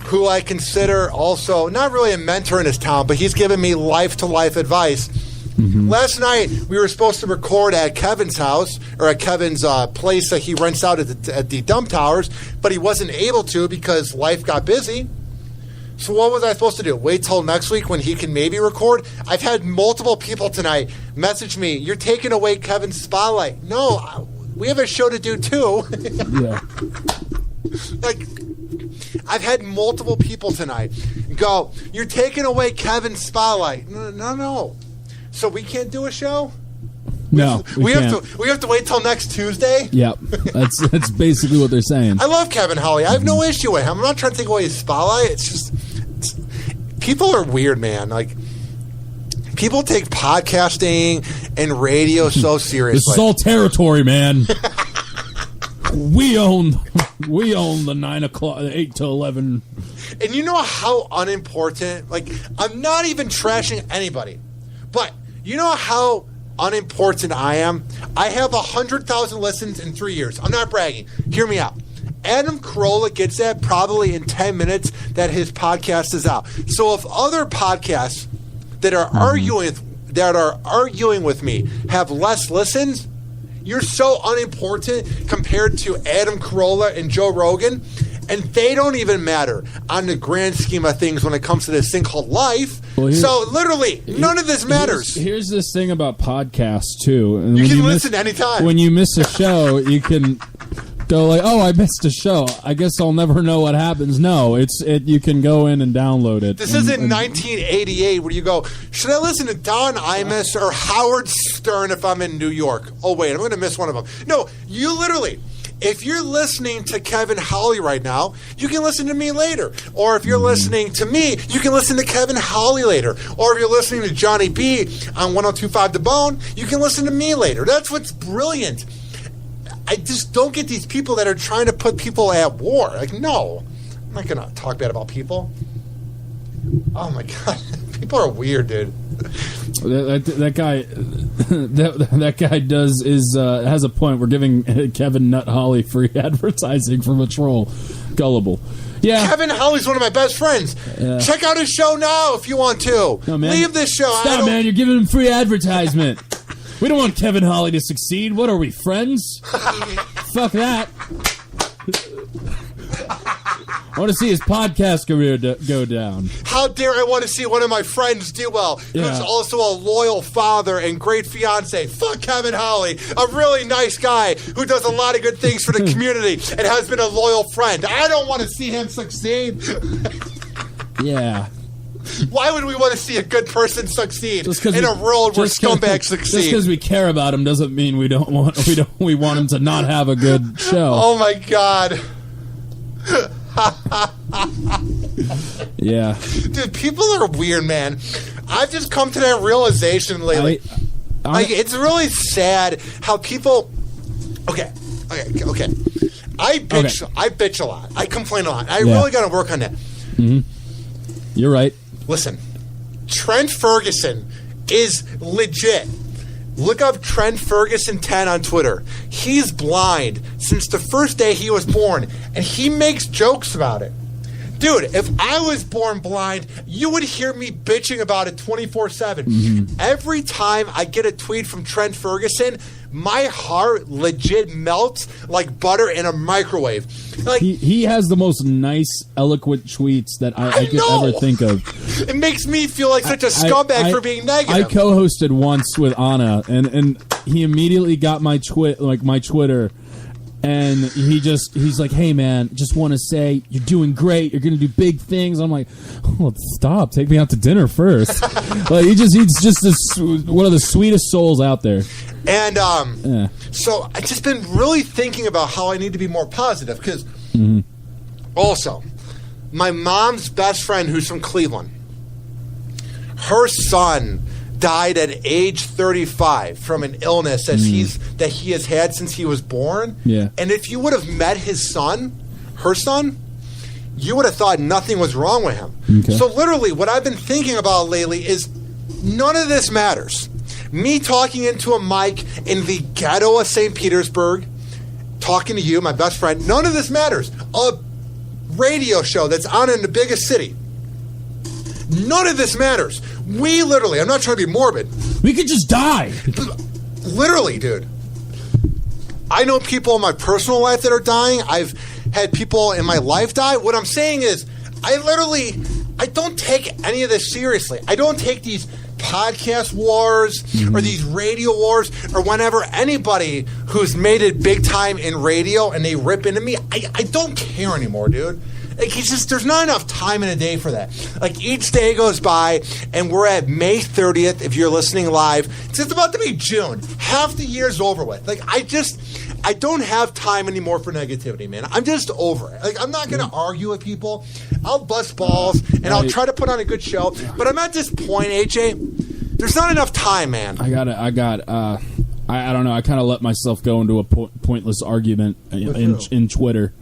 Speaker 2: who I consider also not really a mentor in his town, but he's given me life-to-life advice. Mm-hmm. Last night, we were supposed to record at Kevin's house, or at Kevin's place that he rents out at the Dump Towers, but he wasn't able to because life got busy. So what was I supposed to do? Wait till next week when he can maybe record? I've had multiple people tonight message me, you're taking away Kevin's spotlight. No, we have a show to do too.
Speaker 3: Yeah.
Speaker 2: I've had multiple people tonight go, you're taking away Kevin's spotlight. No. So we can't do a show?
Speaker 3: No, we can't.
Speaker 2: have to wait till next Tuesday?
Speaker 3: Yep. That's basically what they're saying.
Speaker 2: I love Kevin Holly. I have no issue with him. I'm not trying to take away his spotlight. It's just people are weird, man. Like, people take podcasting and radio so seriously.
Speaker 3: This is all territory, man. We own the 9 o'clock, 8 to 11.
Speaker 2: And you know how unimportant, like, I'm not even trashing anybody, but you know how unimportant I am? I have 100,000 listens in 3 years. I'm not bragging. Hear me out. Adam Carolla gets that probably in 10 minutes that his podcast is out. So if other podcasts that are arguing with me have less listens, you're so unimportant compared to Adam Carolla and Joe Rogan, and they don't even matter on the grand scheme of things when it comes to this thing called life. Well, so literally, none of this matters.
Speaker 3: Here's this thing about podcasts, too. And
Speaker 2: you can listen anytime.
Speaker 3: When you miss a show, you can go like, oh, I missed a show. I guess I'll never know what happens. No, you can go in and download it.
Speaker 2: This isn't 1988 where you go, should I listen to Don Imus or Howard Stern if I'm in New York? Oh, wait, I'm going to miss one of them. No, you literally, if you're listening to Kevin Holly right now, you can listen to me later. Or if you're listening to me, you can listen to Kevin Holly later. Or if you're listening to Johnny B on 102.5 The Bone, you can listen to me later. That's what's brilliant. I just don't get these people that are trying to put people at war. Like, no, I'm not going to talk bad about people. Oh, my God. People are weird, dude.
Speaker 3: That guy has a point. We're giving Kevin Nut Holly free advertising from a troll. Gullible. Yeah.
Speaker 2: Kevin Holly's one of my best friends. Check out his show now if you want to.
Speaker 3: No, man.
Speaker 2: Leave this show.
Speaker 3: Stop, man. You're giving him free advertisement. We don't want Kevin Holly to succeed. What are we, friends? Fuck that. I want to see his podcast career go down.
Speaker 2: How dare I want to see one of my friends do well, who's also a loyal father and great fiance. Fuck Kevin Holly, a really nice guy who does a lot of good things for the community and has been a loyal friend. I don't want to see him succeed.
Speaker 3: Yeah.
Speaker 2: Why would we want to see a good person succeed in a world where scumbags succeed?
Speaker 3: Just because we care about him doesn't mean we want him to not have a good show.
Speaker 2: Oh my God.
Speaker 3: Yeah.
Speaker 2: Dude, people are weird, man. I've just come to that realization lately. It's really sad how people... Okay. I bitch a lot. I complain a lot. I really got to work on that.
Speaker 3: Mm-hmm. You're right.
Speaker 2: Listen, Trent Ferguson is legit. Look up Trent Ferguson 10 on Twitter. He's blind since the first day he was born, and he makes jokes about it. Dude, if I was born blind, you would hear me bitching about it 24/7. Mm-hmm. Every time I get a tweet from Trent Ferguson, my heart legit melts like butter in a microwave. Like
Speaker 3: he has the most nice, eloquent tweets that I could ever think of.
Speaker 2: It makes me feel like such a scumbag for being negative.
Speaker 3: I co-hosted once with Anna, and he immediately got my Twitter. And he's like, hey man, just want to say you're doing great. You're gonna do big things. I'm like, oh, stop, take me out to dinner first. Like he's just one of the sweetest souls out there.
Speaker 2: And so I've just been really thinking about how I need to be more positive because also my mom's best friend, who's from Cleveland, her son died at age 35 from an illness that he has had since he was born.
Speaker 3: Yeah.
Speaker 2: And if you would have met her son, you would have thought nothing was wrong with him. Okay. So literally what I've been thinking about lately is none of this matters. Me talking into a mic in the ghetto of St. Petersburg, talking to you, my best friend, none of this matters. A radio show that's on in the biggest city. None of this matters. We literally, I'm not trying to be morbid.
Speaker 3: We could just die.
Speaker 2: Literally, dude. I know people in my personal life that are dying. I've had people in my life die. What I'm saying is, I don't take any of this seriously. I don't take these podcast wars or these radio wars or whenever anybody who's made it big time in radio and they rip into me, I don't care anymore, dude. Like, there's not enough time in a day for that. Like, each day goes by, and we're at May 30th, if you're listening live. It's just about to be June. Half the year's over with. Like, I don't have time anymore for negativity, man. I'm just over it. Like, I'm not going to argue with people. I'll bust balls, and I'll try to put on a good show. But I'm at this point, AJ, there's not enough time, man.
Speaker 3: I don't know. I kind of let myself go into a pointless argument in Twitter.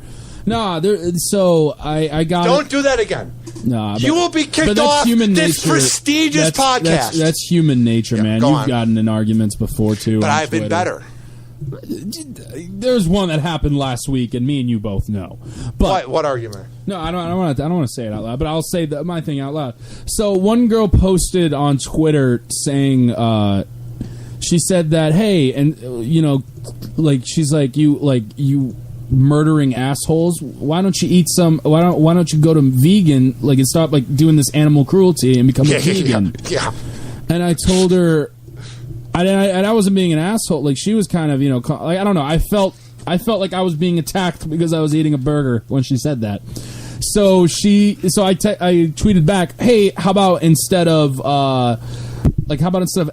Speaker 3: No, so I got.
Speaker 2: Don't do that again.
Speaker 3: No,
Speaker 2: you will be kicked off this prestigious podcast.
Speaker 3: That's human nature, man. You've gotten in arguments before too.
Speaker 2: But I've been better.
Speaker 3: There's one that happened last week, and me and you both know. But
Speaker 2: what argument?
Speaker 3: No, I don't want to say it out loud. But I'll say my thing out loud. So one girl posted on Twitter saying, she said that, hey, and she's like you murdering assholes, why don't you eat some, why don't you go to vegan, and stop doing this animal cruelty and become a vegan.
Speaker 2: Yeah.
Speaker 3: And I told her, I wasn't being an asshole. She was kind of, I don't know, I felt like I was being attacked because I was eating a burger when she said that. So I tweeted back, hey, how about instead of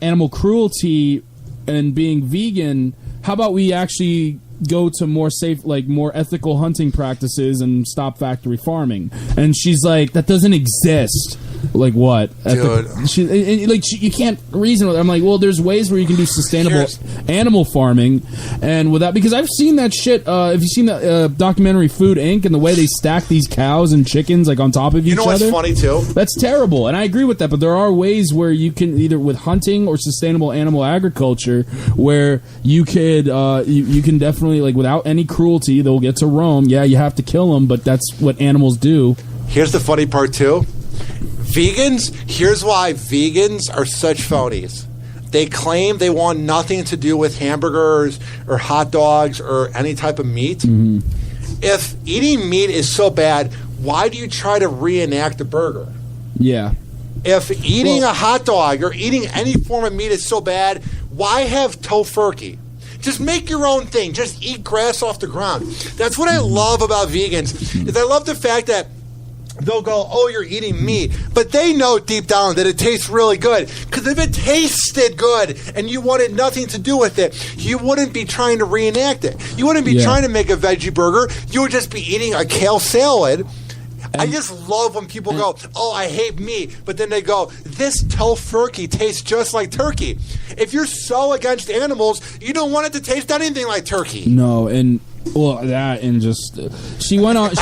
Speaker 3: animal cruelty and being vegan, how about we actually go to more safe, more ethical hunting practices and stop factory farming? And she's like, that doesn't exist. Like what?
Speaker 2: Dude.
Speaker 3: You can't reason with it. I'm like, well, there's ways where you can do sustainable animal farming, and without, because I've seen that shit. Have you seen the documentary Food Inc. and the way they stack these cows and chickens on top of each other?
Speaker 2: You know what's funny too?
Speaker 3: That's terrible, and I agree with that. But there are ways where you can, either with hunting or sustainable animal agriculture, where you could you can definitely, without any cruelty, they'll get to roam. Yeah, you have to kill them, but that's what animals do.
Speaker 2: Here's the funny part too. Vegans, here's why vegans are such phonies. They claim they want nothing to do with hamburgers or hot dogs or any type of meat. Mm-hmm. If eating meat is so bad, why do you try to reenact a burger?
Speaker 3: Yeah.
Speaker 2: If eating a hot dog or eating any form of meat is so bad, why have tofurkey? Just make your own thing. Just eat grass off the ground. That's what I love about vegans. Is I love the fact that they'll go, oh, you're eating meat. But they know deep down that it tastes really good. Because if it tasted good and you wanted nothing to do with it, you wouldn't be trying to reenact it. You wouldn't be trying to make a veggie burger. You would just be eating a kale salad. I just love when people go, oh, I hate meat. But then they go, this tofurkey tastes just like turkey. If you're so against animals, you don't want it to taste anything like turkey.
Speaker 3: No, and... Well, that and just she went on,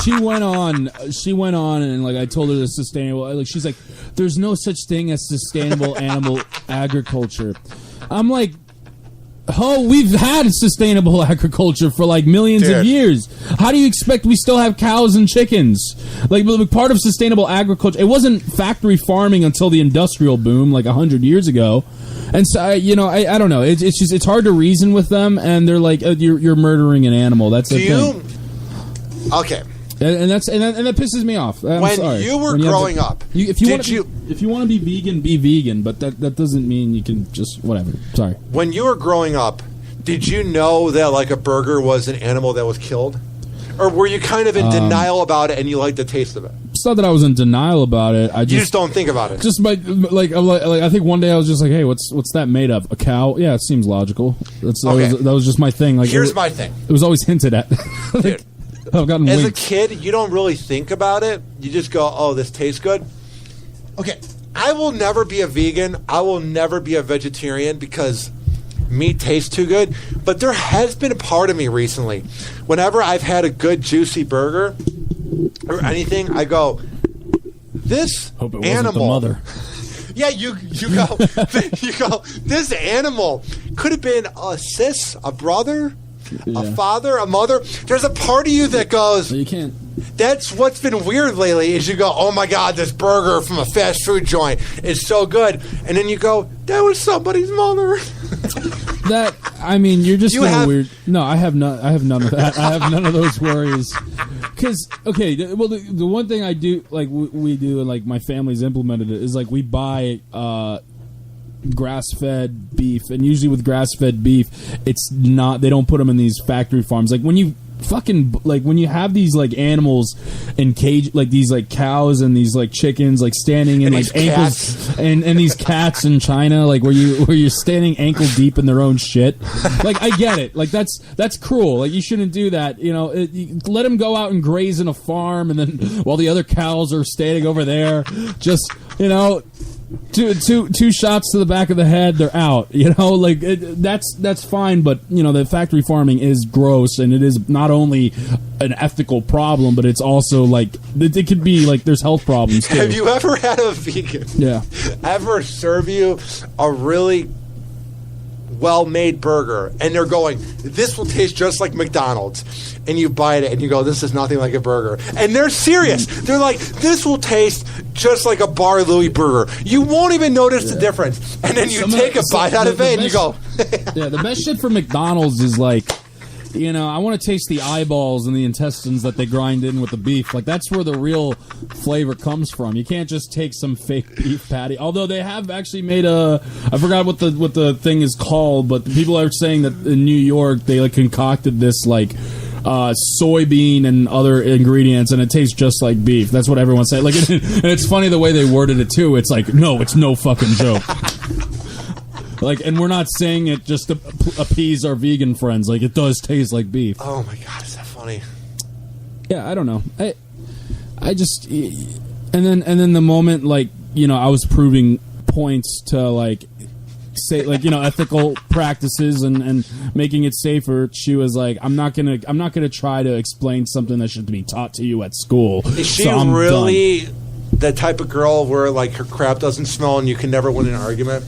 Speaker 3: and like I told her the sustainable. Like she's like, there's no such thing as sustainable animal agriculture. I'm like, we've had sustainable agriculture for like millions of years. How do you expect we still have cows and chickens? Like part of sustainable agriculture, it wasn't factory farming until the industrial boom, like 100 years ago. And so, I don't know. It's just it's hard to reason with them, and they're like, you're murdering an animal. That's the thing.
Speaker 2: Okay.
Speaker 3: And that pisses me off.
Speaker 2: When you were growing up,
Speaker 3: if you want to be vegan, be vegan. But that doesn't mean you can just whatever. Sorry.
Speaker 2: When you were growing up, did you know that like a burger was an animal that was killed? Or were you kind of in denial about it and you liked the taste of it?
Speaker 3: It's not that I was in denial about it.
Speaker 2: You just don't think about it.
Speaker 3: Just like I think one day I was just like, hey, what's that made of? A cow? Yeah, it seems logical. That was just my thing. Like
Speaker 2: here's my thing.
Speaker 3: It was always hinted at.
Speaker 2: Dude,
Speaker 3: I've gotten
Speaker 2: as
Speaker 3: winked.
Speaker 2: a kid, you don't really think about it. You just go, oh, this tastes good. Okay, I will never be a vegan. I will never be a vegetarian because meat tastes too good. But there has been a part of me recently, whenever I've had a good juicy burger or anything, I go, this
Speaker 3: Hope it
Speaker 2: animal.
Speaker 3: Wasn't the mother.
Speaker 2: Yeah, you go. This animal could have been a sis, a brother, a father, a mother. There's a part of you that goes,
Speaker 3: you can't.
Speaker 2: That's what's been weird lately is you go, oh my God, this burger from a fast food joint is so good. And then you go, that was somebody's mother.
Speaker 3: You're just weird. No, I have none of that. I have none of those worries. Because, the one thing I do, like we do, and like my family's implemented it, is like we buy grass-fed beef. And usually with grass-fed beef, it's not, they don't put them in these factory farms. Like when you when you have these like animals in cage, like these like cows and these like chickens like standing in like ankles and these cats in China, like where you're standing ankle deep in their own shit. Like I get it, like that's cruel. Like you shouldn't do that. You let them go out and graze in a farm, and then while the other cows are standing over there, just two shots to the back of the head, they're out. That's fine, but the factory farming is gross, and it is not only an ethical problem, but it's also like it could be like there's health problems too.
Speaker 2: Have you ever had a vegan ever serve you a really well-made burger, and they're going, this will taste just like McDonald's, and you bite it and you go, this is nothing like a burger, and they're serious. They're like, this will taste just like a Bar Louie burger. You won't even notice the difference, and then you take a bite out of it and you go
Speaker 3: the best shit for McDonald's is like, I want to taste the eyeballs and the intestines that they grind in with the beef. Like, that's where the real flavor comes from. You can't just take some fake beef patty. Although they have actually made I forgot what the thing is called, but people are saying that in New York they like concocted this like soybean and other ingredients, and it tastes just like beef. That's what everyone's saying. Like, and it's funny the way they worded it too. It's like, no, it's no fucking joke. Like, and we're not saying it just to appease our vegan friends. Like, it does taste like beef.
Speaker 2: Oh my God, is that funny?
Speaker 3: Yeah, I don't know. I just, and then the moment like I was proving points to like say like ethical practices and making it safer, she was like, I'm not gonna try to explain something that should be taught to you at school.
Speaker 2: Is she really the type of girl where like her crap doesn't smell and you can never win an argument?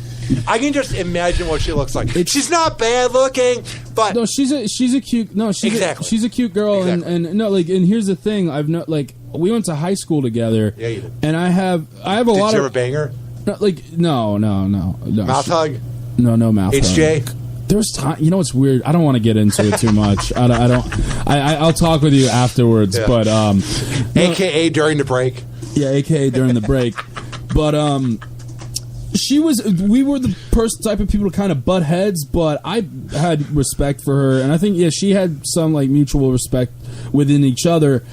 Speaker 2: I can just imagine what she looks like. She's not bad looking, but
Speaker 3: no, she's a cute she's a cute girl, exactly. and no, like, and here's the thing, we went to high school together.
Speaker 2: Yeah, you did.
Speaker 3: And I have a lot of.
Speaker 2: Did you ever bang her?
Speaker 3: No.
Speaker 2: Mouth hug?
Speaker 3: No mouth
Speaker 2: HJ?
Speaker 3: hug. There's time. It's weird. I don't want to get into it too much. I don't. I'll talk with you afterwards. Yeah. But
Speaker 2: AKA during the break.
Speaker 3: Yeah, AKA during the break. But We were the type of people to kind of butt heads, but I had respect for her, and I think she had some like mutual respect within each other.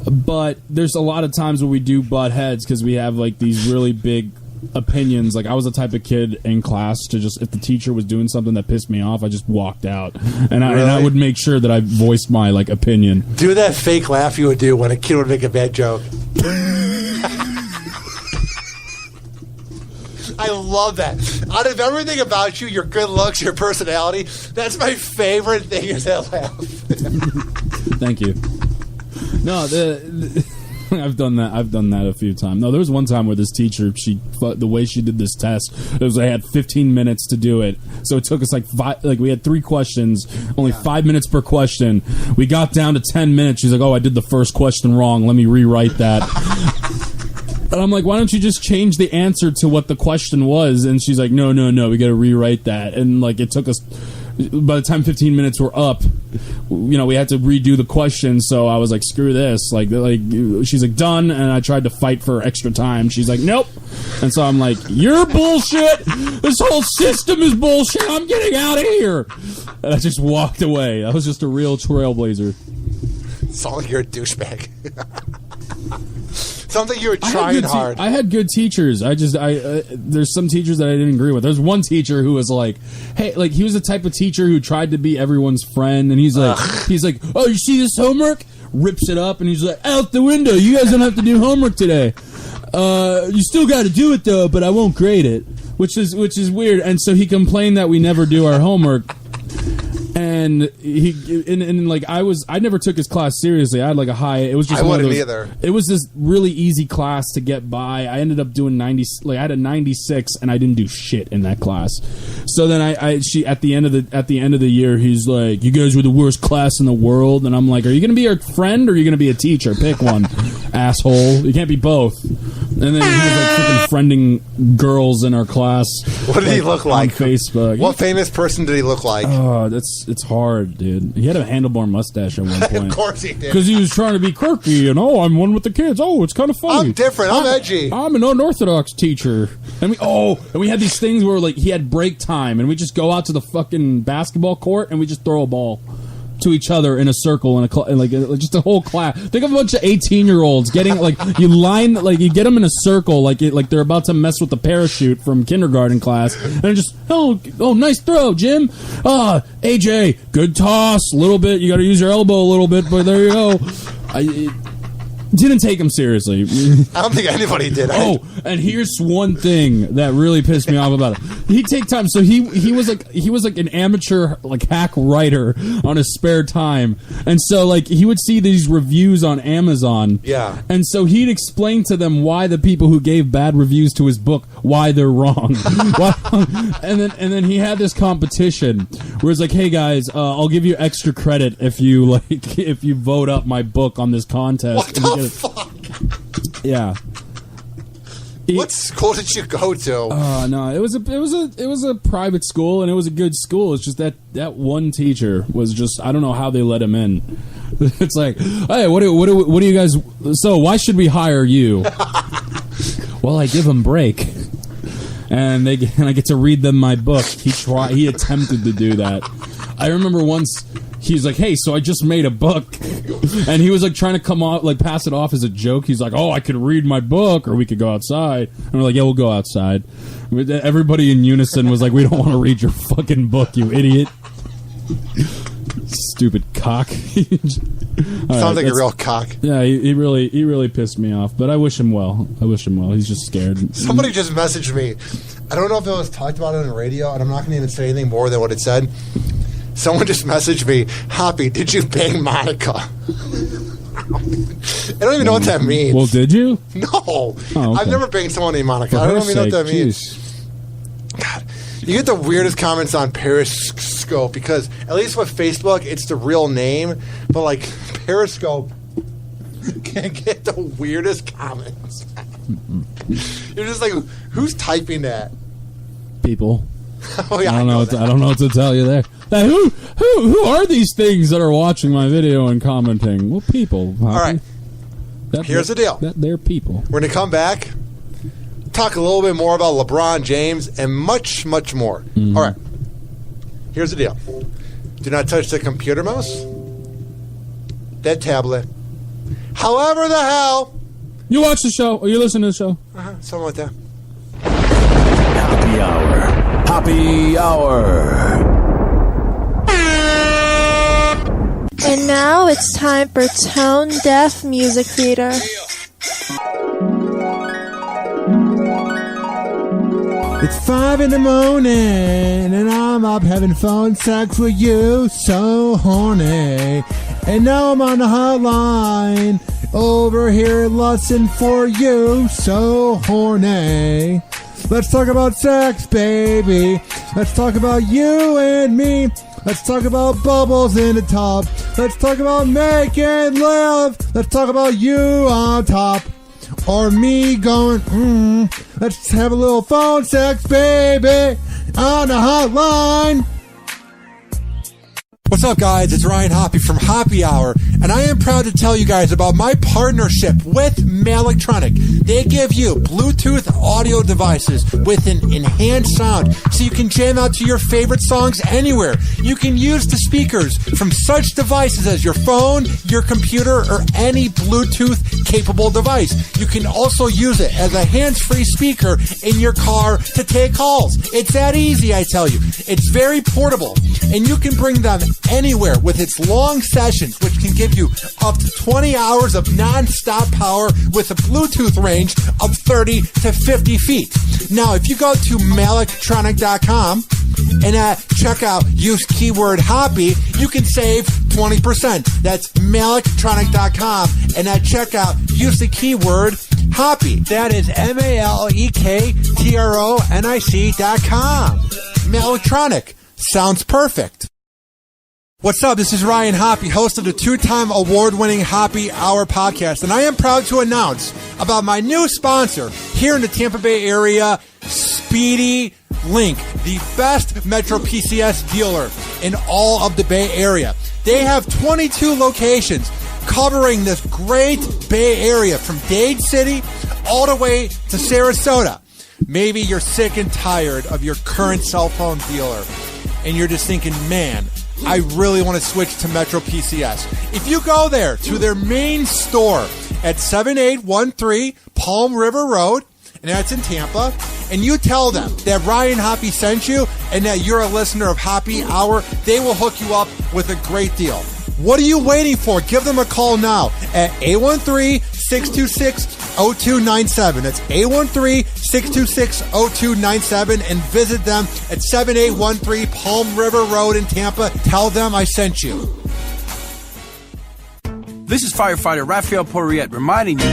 Speaker 3: But there's a lot of times where we do butt heads because we have like these really big opinions. Like I was the type of kid in class to just, if the teacher was doing something that pissed me off, I just walked out, and I would make sure that I voiced my like opinion.
Speaker 2: Do that fake laugh you would do when a kid would make a bad joke. I love that. Out of everything about you, your good looks, your personality, that's my favorite thing is that laugh.
Speaker 3: Thank you. No, I've done that a few times. No, there was one time where this teacher, the way she did this test, it was I had 15 minutes to do it. So it took us we had 3 questions, only 5 minutes per question. We got down to 10 minutes. She's like, "Oh, I did the first question wrong. Let me rewrite that." And I'm like, "Why don't you just change the answer to what the question was?" And she's like, no, we got to rewrite that. And like it took us, by the time 15 minutes were up, we had to redo the question. So I was like, screw this. Like she's like, done. And I tried to fight for extra time. She's like, nope. And so I'm like, you're bullshit. This whole system is bullshit. I'm getting out of here. And I just walked away. I was just a real trailblazer.
Speaker 2: Sound like you're a douchebag. Something you were trying hard.
Speaker 3: I had good teachers. There's some teachers that I didn't agree with. There's one teacher who was like, hey, like he was the type of teacher who tried to be everyone's friend, and he's like, "Oh, you see this homework?" Rips it up, and he's like, "Out the window! You guys don't have to do homework today. You still got to do it though, but I won't grade it," which is weird. And so he complained that we never do our homework. And I never took his class seriously. I had like a high. It was just
Speaker 2: I wouldn't either.
Speaker 3: It was this really easy class to get by. I ended up doing 90. Like I had a 96, and I didn't do shit in that class. So then she at the end of the year, he's like, "You guys were the worst class in the world," and I'm like, "Are you going to be our friend or are you going to be a teacher? Pick one, asshole. You can't be both." And then he was like freaking friending girls in our class.
Speaker 2: What did he look like
Speaker 3: on Facebook?
Speaker 2: What famous person did he look like?
Speaker 3: Oh, it's hard, dude. He had a handlebar mustache at one point.
Speaker 2: Of course he did.
Speaker 3: Because he was trying to be quirky and, I'm one with the kids. Oh, it's kind of funny.
Speaker 2: I'm different. I'm edgy.
Speaker 3: I'm an unorthodox teacher. And we had these things where like he had break time and we just go out to the fucking basketball court and we just throw a ball to each other in a circle and just a whole class. Think of a bunch of 18-year-olds getting you get them in a circle like they're about to mess with the parachute from kindergarten class, and just nice throw, Jim. AJ, good toss, a little bit. You got to use your elbow a little bit, but there you go. Didn't take him seriously.
Speaker 2: I don't think anybody did.
Speaker 3: And here's one thing that really pissed me off about it. He'd take time. So he was like an amateur like hack writer on his spare time, and so like he would see these reviews on Amazon.
Speaker 2: Yeah.
Speaker 3: And so he'd explain to them why the people who gave bad reviews to his book, why they're wrong. and then he had this competition where it's like, hey guys, I'll give you extra credit if you vote up my book on this contest.
Speaker 2: What the fuck?
Speaker 3: Yeah.
Speaker 2: What school did you go to?
Speaker 3: No, it was a private school, and it was a good school. It's just that one teacher was just, I don't know how they let him in. It's like, hey, what do you guys? So why should we hire you? Well, I give them break, and I get to read them my book. He attempted to do that. I remember once. He's like, hey, so I just made a book. And he was like trying to come off, like pass it off as a joke. He's like, oh, I could read my book or we could go outside. And we're like, yeah, we'll go outside. Everybody in unison was like, we don't want to read your fucking book, you idiot. Stupid cock.
Speaker 2: Sounds like a real cock.
Speaker 3: Yeah, he really pissed me off. But I wish him well. He's just scared.
Speaker 2: Somebody just messaged me. I don't know if it was talked about on the radio, and I'm not going to even say anything more than what it said. Someone just messaged me, Hoppy, did you bang Monica? I don't even know what that means.
Speaker 3: Well, did you?
Speaker 2: No.
Speaker 3: Oh, okay.
Speaker 2: I've never banged someone named Monica. I don't even know what that means. God, you get the weirdest comments on Periscope because at least with Facebook, it's the real name. But like Periscope can get the weirdest comments. You're just like, who's typing that?
Speaker 3: People.
Speaker 2: Oh, yeah,
Speaker 3: I don't know what to tell you there. Now, who are these things that are watching my video and commenting? Well, people. Hoppy.
Speaker 2: All right. Here's the deal.
Speaker 3: They're people.
Speaker 2: We're going to come back. talk a little bit more about LeBron James and much, much more. All right. Here's the deal. Do not touch the computer mouse, that tablet. However the hell.
Speaker 3: You watch the show or you listen to the show.
Speaker 2: Something like that.
Speaker 4: Happy Hour. Happy Hour.
Speaker 1: And now it's time for Tone Deaf Music Theater.
Speaker 6: It's 5 in the morning, and I'm up having phone sex with you, so horny. And now I'm on the hotline, over here lusting for you, so horny. Let's talk about sex, baby. Let's talk about you and me. Let's talk about bubbles in the tub. Let's talk about make and live. Let's talk about you on top. Or me going, Let's have a little phone sex, baby, on the hotline.
Speaker 2: What's up, guys? It's Ryan Hoppe from Hoppe Hour, and I am proud to tell you guys about my partnership with Malectronic. They give you Bluetooth audio devices with an enhanced sound, so you can jam out to your favorite songs anywhere. You can use the speakers from such devices as your phone, your computer, or any Bluetooth-capable device. You can also use it as a hands-free speaker in your car to take calls. It's that easy, I tell you. It's very portable, and you can bring them anywhere with its long sessions, which can give you up to 20 hours of non-stop power with a Bluetooth range of 30 to 50 feet. Now, if you go to malectronic.com and at checkout use keyword Hoppe, you can save 20%. That's malectronic.com, and at checkout use the keyword Hoppe. That is malectronic.com. Malectronic. Sounds perfect. What's up? This is Ryan Hoppe, host of the 2-time award-winning Hoppe Hour podcast, and I am proud to announce about my new sponsor here in the Tampa Bay area, Speedy Link, the best Metro PCS dealer in all of the Bay Area. They have 22 locations covering this great Bay Area from Dade City all the way to Sarasota. Maybe you're sick and tired of your current cell phone dealer, and you're just thinking, man, I really want to switch to Metro PCS. If you go there to their main store at 7813 Palm River Road, and that's in Tampa, and you tell them that Ryan Hoppe sent you and that you're a listener of Hoppe Hour, they will hook you up with a great deal. What are you waiting for? Give them a call now at 813-626-0297. That's 813-626-0297, and visit them at 7813 Palm River Road in Tampa. Tell them I sent you.
Speaker 5: This is firefighter Raphael Porriette reminding you.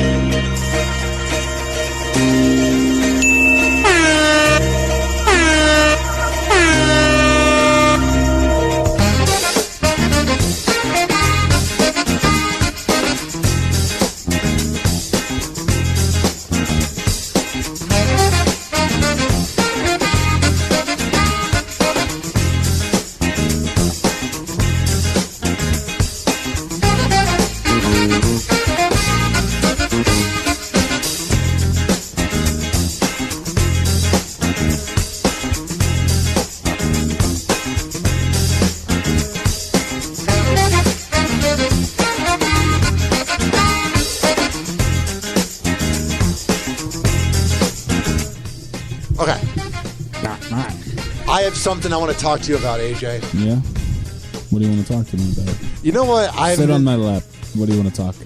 Speaker 2: Okay. I have something I want to talk to you about, AJ.
Speaker 3: Yeah? What do you want to talk to me about?
Speaker 2: You know what?
Speaker 3: Sit on my lap. What do you want to talk?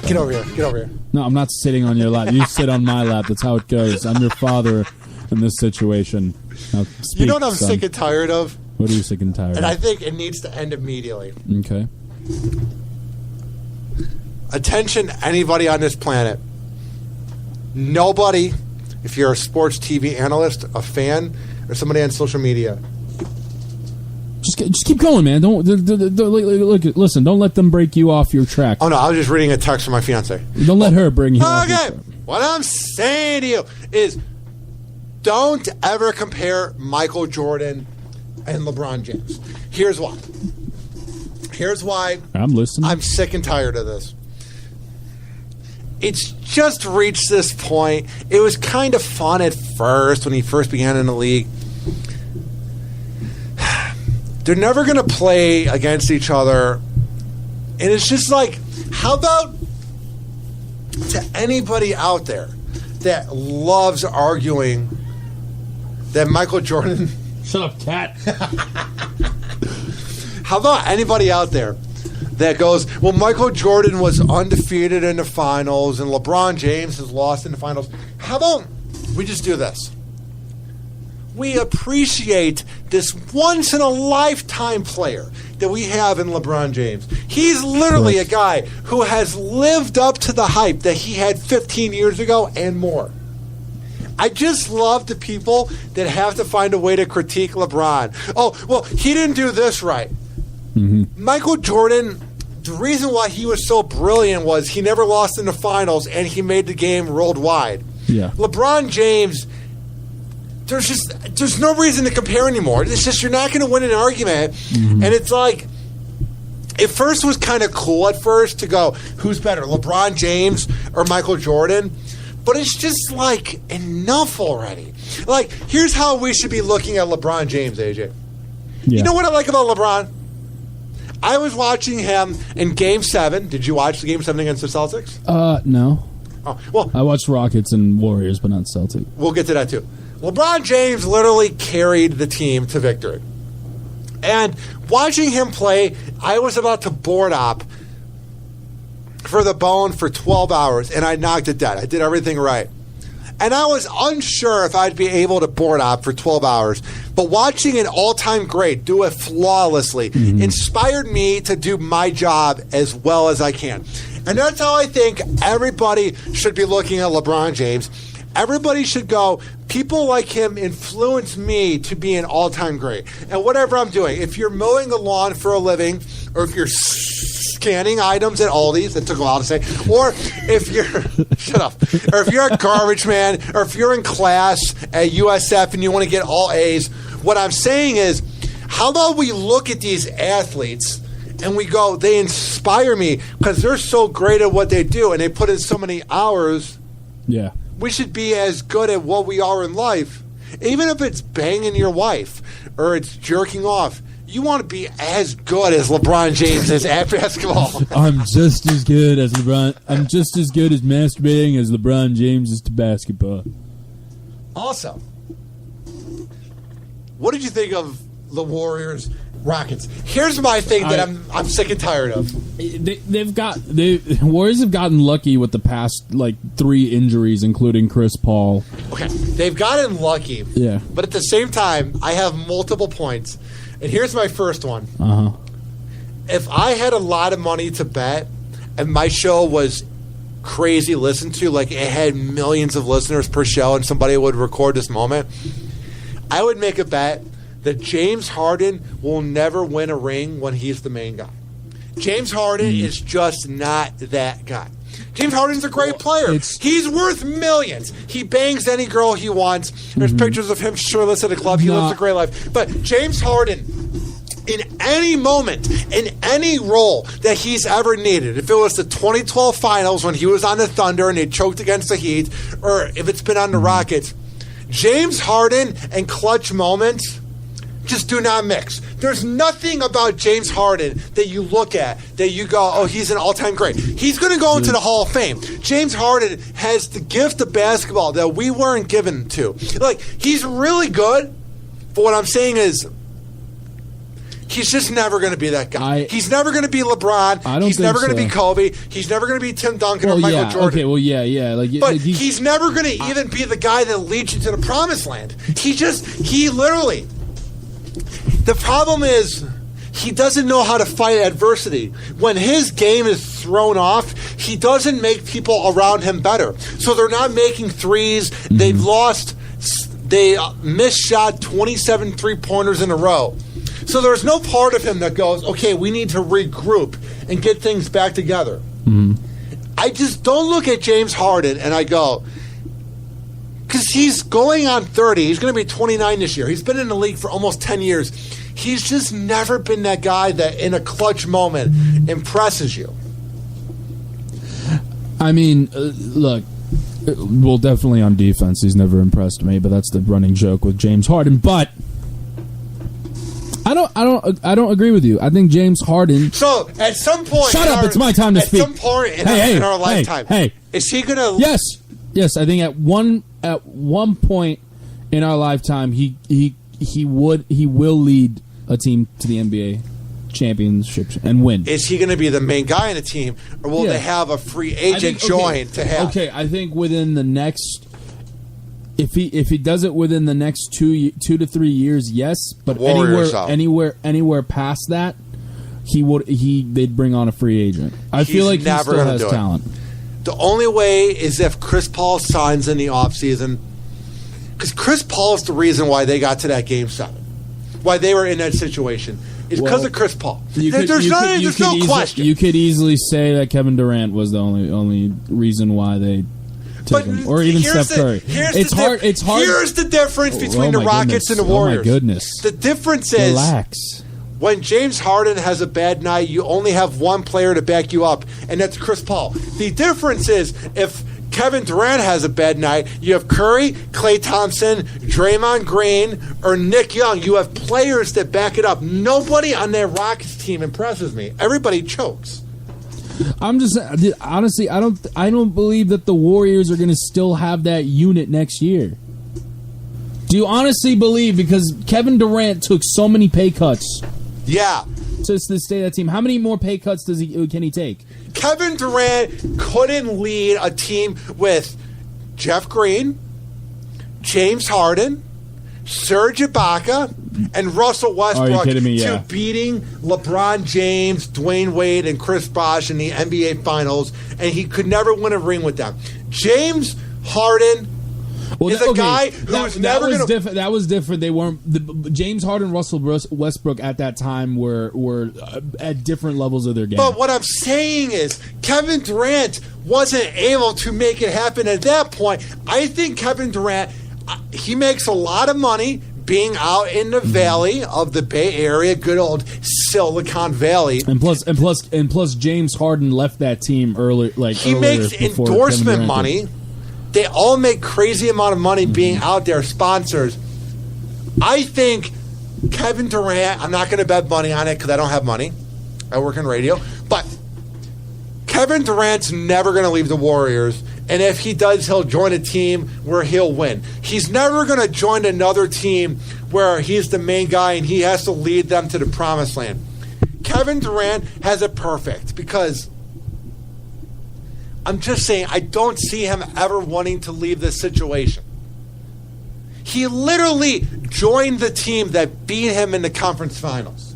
Speaker 2: Get over here. Get over here.
Speaker 3: No, I'm not sitting on your lap. You sit on my lap. That's how it goes. I'm your father in this situation. Now, speak,
Speaker 2: you know what I'm
Speaker 3: son.
Speaker 2: sick and tired of?
Speaker 3: What are you sick and tired
Speaker 2: And
Speaker 3: of?
Speaker 2: I think it needs to end immediately.
Speaker 3: Okay.
Speaker 2: Attention, anybody on this planet. Nobody, if you're a sports TV analyst, a fan, or somebody on social media.
Speaker 3: Just keep going, man. Don't look. Listen. Don't let them break you off your track.
Speaker 2: Oh no, I was just reading a text from my fiance.
Speaker 3: Don't let her bring you off your
Speaker 2: Okay,
Speaker 3: track.
Speaker 2: what I'm saying to you is, don't ever compare Michael Jordan and LeBron James. Here's why. Here's why
Speaker 3: I'm listening.
Speaker 2: I'm sick and tired of this. it's just reached this point. It was kind of fun at first when he first began in the league. They're never going to play against each other. And it's just like, how about to anybody out there that loves arguing that Michael Jordan...
Speaker 3: Shut up, cat.
Speaker 2: How about anybody out there that goes, well, Michael Jordan was undefeated in the finals and LeBron James has lost in the finals. How about we just do this? We appreciate this once-in-a-lifetime player that we have in LeBron James. He's literally a guy who has lived up to the hype that he had 15 years ago and more. I just love the people that have to find a way to critique LeBron. Oh, well, he didn't do this right. Mm-hmm. Michael Jordan, the reason why he was so brilliant was he never lost in the finals and he made the game worldwide.
Speaker 3: Yeah.
Speaker 2: LeBron James... There's no reason to compare anymore. It's just you're not going to win an argument. Mm-hmm. And it's like, it first was kind of cool at first to go, who's better, LeBron James or Michael Jordan? But it's just like, enough already. Like, here's how we should be looking at LeBron James, AJ. Yeah. You know what I like about LeBron? I was watching him in Game 7. Did you watch the Game 7 against the Celtics?
Speaker 3: No.
Speaker 2: Oh, well,
Speaker 3: I watched Rockets and Warriors, but not Celtics.
Speaker 2: We'll get to that too. LeBron James literally carried the team to victory. And watching him play, I was about to board op for the bone for 12 hours, and I knocked it dead. I did everything right. And I was unsure if I'd be able to board op for 12 hours. But watching an all-time great do it flawlessly inspired me to do my job as well as I can. And that's how I think everybody should be looking at LeBron James. Everybody should go, people like him influence me to be an all-time great. And whatever I'm doing, if you're mowing the lawn for a living, or if you're scanning items at Aldi's, that took a while to say, or if you're, shut up, or if you're a garbage man, or if you're in class at USF and you want to get all A's, what I'm saying is, how about we look at these athletes and we go, they inspire me because they're so great at what they do and they put in so many hours.
Speaker 3: Yeah.
Speaker 2: We should be as good at what we are in life. Even if it's banging your wife or it's jerking off, you want to be as good as LeBron James is at basketball.
Speaker 3: I'm just as good as LeBron. I'm just as good as masturbating as LeBron James is to basketball.
Speaker 2: Also, what did you think of the Warriors Rockets? Here's my thing that I'm sick and tired of.
Speaker 3: The Warriors have gotten lucky with the past 3 injuries, including Chris Paul.
Speaker 2: Okay, they've gotten lucky.
Speaker 3: Yeah,
Speaker 2: but at the same time, I have multiple points, and here's my first one. If I had a lot of money to bet, and my show was crazy listened to, like it had millions of listeners per show, and somebody would record this moment, I would make a bet that James Harden will never win a ring when he's the main guy. James Harden is just not that guy. James Harden's a great player. He's worth millions. He bangs any girl he wants. There's pictures of him shirtless at a club. He lives a great life. But James Harden, in any moment, in any role that he's ever needed, if it was the 2012 finals when he was on the Thunder and they choked against the Heat, or if it's been on the Rockets, James Harden and clutch moments just do not mix. There's nothing about James Harden that you look at that you go, oh, he's an all-time great. He's going to go into the Hall of Fame. James Harden has the gift of basketball that we weren't given to. Like, he's really good, but what I'm saying is he's just never going to be that guy. He's never going to be LeBron. He's never going to be Kobe. He's never going to be Tim Duncan or Michael Jordan.
Speaker 3: Okay, well, yeah.
Speaker 2: But he's never going to even be the guy that leads you to the promised land. He literally... The problem is he doesn't know how to fight adversity. When his game is thrown off, he doesn't make people around him better. So they're not making threes. They've lost. They missed shot 27 three-pointers in a row. So there's no part of him that goes, okay, we need to regroup and get things back together. I just don't look at James Harden and I go, because he's going on 30. He's going to be 29 this year. He's been in the league for almost 10 years. He's just never been that guy that in a clutch moment impresses you.
Speaker 3: I mean, look, well, definitely on defense, he's never impressed me. But that's the running joke with James Harden. But I don't agree with you. I think James Harden.
Speaker 2: So at some point,
Speaker 3: shut up! It's my time to speak.
Speaker 2: At some point in our lifetime, is he gonna?
Speaker 3: Yes. I think at one point in our lifetime, he will lead a team to the NBA championships and win.
Speaker 2: Is he going to be the main guy in the team, or will they have a free agent join to have?
Speaker 3: Okay, I think within the next, if he does it within the next 2 to 3 years, yes. But anywhere past that, they'd bring on a free agent. I feel like he still has talent.
Speaker 2: The only way is if Chris Paul signs in the offseason, because Chris Paul is the reason why they got to that Game 7, why they were in that situation. It's because of Chris Paul. There's no question.
Speaker 3: You could easily say that Kevin Durant was the only reason why they took him, or even Steph Curry. It's hard.
Speaker 2: Here's the difference between the Rockets and the Warriors.
Speaker 3: Oh my goodness!
Speaker 2: The difference is,
Speaker 3: relax.
Speaker 2: When James Harden has a bad night, you only have one player to back you up, and that's Chris Paul. The difference is if Kevin Durant has a bad night, you have Curry, Klay Thompson, Draymond Green, or Nick Young. You have players that back it up. Nobody on that Rockets team impresses me. Everybody chokes.
Speaker 3: I'm just honestly, I don't believe that the Warriors are going to still have that unit next year. Do you honestly believe, because Kevin Durant took so many pay cuts?
Speaker 2: Yeah.
Speaker 3: To stay that team. How many more pay cuts can he take?
Speaker 2: Kevin Durant couldn't lead a team with Jeff Green, James Harden, Serge Ibaka, and Russell Westbrook to beating LeBron James, Dwayne Wade, and Chris Bosh in the NBA Finals, and he could never win a ring with them. James Harden is a guy who's never going to...
Speaker 3: That was different. They weren't... James Harden and Russell Westbrook at that time were at different levels of their game.
Speaker 2: But what I'm saying is, Kevin Durant wasn't able to make it happen at that point. I think Kevin Durant, he makes a lot of money being out in the valley of the Bay Area, good old Silicon Valley.
Speaker 3: And plus, James Harden left that team early.
Speaker 2: He makes endorsement money. They all make crazy amount of money being out there, sponsors. I think Kevin Durant, I'm not going to bet money on it because I don't have money. I work in radio. But Kevin Durant's never going to leave the Warriors. And if he does, he'll join a team where he'll win. He's never going to join another team where he's the main guy and he has to lead them to the promised land. Kevin Durant has it perfect because... I'm just saying, I don't see him ever wanting to leave this situation. He literally joined the team that beat him in the conference finals.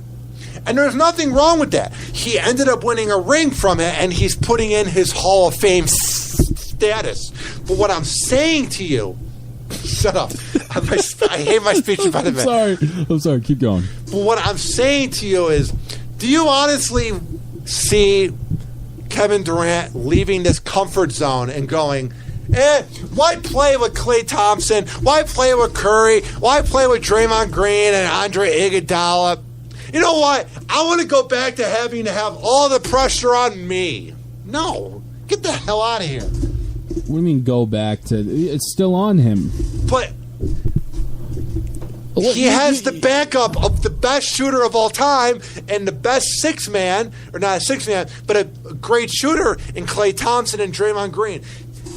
Speaker 2: And there's nothing wrong with that. He ended up winning a ring from it, and he's putting in his Hall of Fame status. But what I'm saying to you... Shut up. I hate my speech impediment.
Speaker 3: I'm sorry. Keep going.
Speaker 2: But what I'm saying to you is, do you honestly see... Kevin Durant leaving this comfort zone and going, why play with Klay Thompson? Why play with Curry? Why play with Draymond Green and Andre Iguodala? You know what? I want to go back to having to have all the pressure on me. No. Get the hell out of here.
Speaker 3: What do you mean go back to? It's still on him.
Speaker 2: But... He has the backup of the best shooter of all time and the best six-man, or not a six-man, but a great shooter in Klay Thompson and Draymond Green.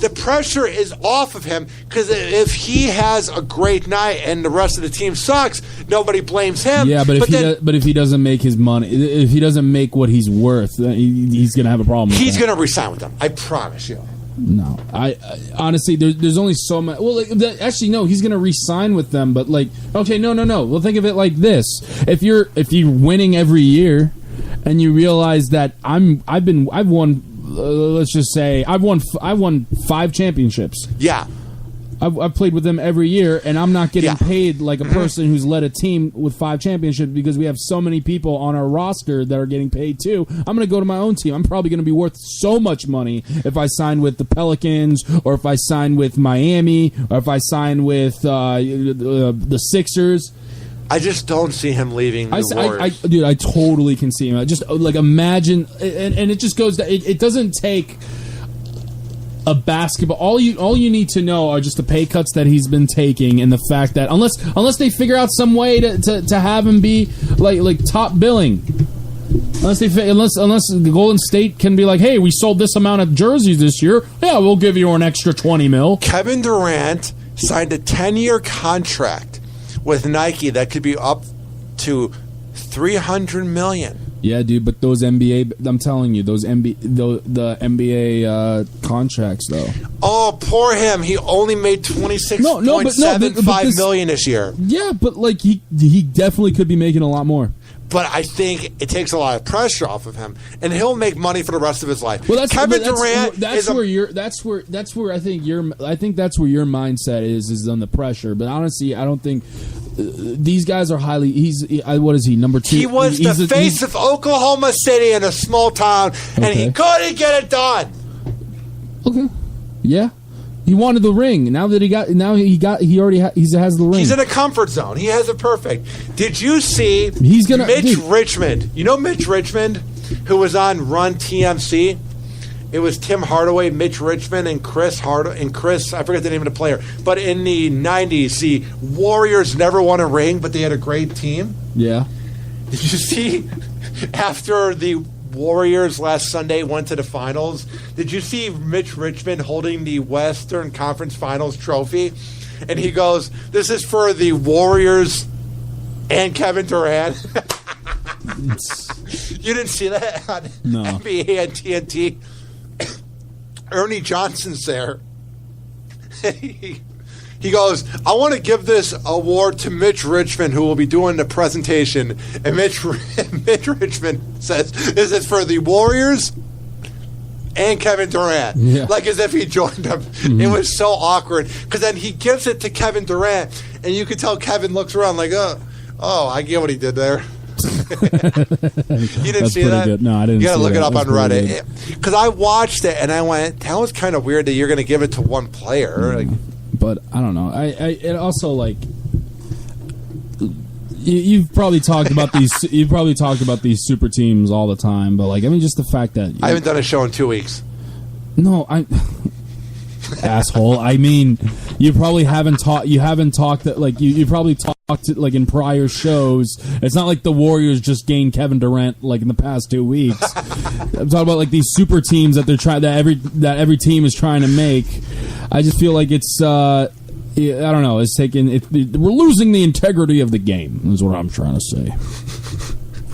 Speaker 2: The pressure is off of him because if he has a great night and the rest of the team sucks, nobody blames him.
Speaker 3: Yeah, but if he doesn't make his money, if he doesn't make what he's worth, he's going to have a problem.
Speaker 2: He's going to resign with them. I promise you.
Speaker 3: No, I honestly, there's only so much. Well, actually, no, he's gonna re-sign with them. But okay, no. Well, think of it like this: if you're winning every year, and you realize that I've won, let's just say I've won 5 championships.
Speaker 2: Yeah.
Speaker 3: I've played with them every year, and I'm not getting paid like a person who's led a team with 5 championships because we have so many people on our roster that are getting paid too. I'm going to go to my own team. I'm probably going to be worth so much money if I sign with the Pelicans, or if I sign with Miami, or if I sign with the Sixers.
Speaker 2: I just don't see him leaving the Warriors.
Speaker 3: Dude, I totally can see him. I just imagine, and it just goes. It doesn't take a basketball. All you need to know are just the pay cuts that he's been taking, and the fact that unless they figure out some way to have him be like top billing. Unless the Golden State can be like, hey, we sold this amount of jerseys this year, yeah, we'll give you an extra $20 million.
Speaker 2: Kevin Durant signed a 10-year contract with Nike that could be up to $300 million.
Speaker 3: Yeah, dude, but those NBA, I'm telling you, the NBA contracts, though.
Speaker 2: Oh, poor him. He only made $26.75 million this year.
Speaker 3: Yeah, but like he definitely could be making a lot more.
Speaker 2: But I think it takes a lot of pressure off of him, and he'll make money for the rest of his life.
Speaker 3: Well,
Speaker 2: Kevin Durant
Speaker 3: that's where I think that's where your mindset is on the pressure. But honestly, I don't think these guys are highly. What is he, number 2?
Speaker 2: He was the face of Oklahoma City in a small town, and he couldn't get it done.
Speaker 3: Okay, yeah. He wanted the ring. Now that he has the ring.
Speaker 2: He's in a comfort zone. He has it perfect. Did you see Mitch Richmond? You know Mitch Richmond, who was on Run TMC? It was Tim Hardaway, Mitch Richmond, and Chris. I forget the name of the player. But in the 90s, the Warriors never won a ring, but they had a great team.
Speaker 3: Yeah.
Speaker 2: Did you see after the Warriors last Sunday went to the finals? Did you see Mitch Richmond holding the Western Conference Finals trophy? And he goes, "This is for the Warriors and Kevin Durant." You didn't see that on NBA and TNT? Ernie Johnson's there. He goes, "I want to give this award to Mitch Richmond, who will be doing the presentation." And Mitch Richmond says, "This is for the Warriors and Kevin Durant."
Speaker 3: Yeah.
Speaker 2: Like as if he joined them. Mm-hmm. It was so awkward. Because then he gives it to Kevin Durant, and you could tell Kevin looks around like, oh, I get what he did there. You didn't see that?
Speaker 3: Good. No, I didn't.
Speaker 2: You got to look it up
Speaker 3: That's
Speaker 2: on Reddit. Because I watched it, and I went, that was kind of weird that you're going to give it to one player.
Speaker 3: Mm-hmm.
Speaker 2: Like,
Speaker 3: but I don't know. It also like you've probably talked about these. You've probably talked about these super teams all the time. But like, I mean, just the fact that
Speaker 2: I haven't done a show in 2 weeks.
Speaker 3: No, asshole. I mean, you probably haven't talked. You haven't talked that like you probably talked like in prior shows. It's not like the Warriors just gained Kevin Durant like in the past 2 weeks. I'm talking about like these super teams that they're trying that every team is trying to make. I just feel like it's I don't know. It's taking. We're losing the integrity of the game. Is what I'm trying to say.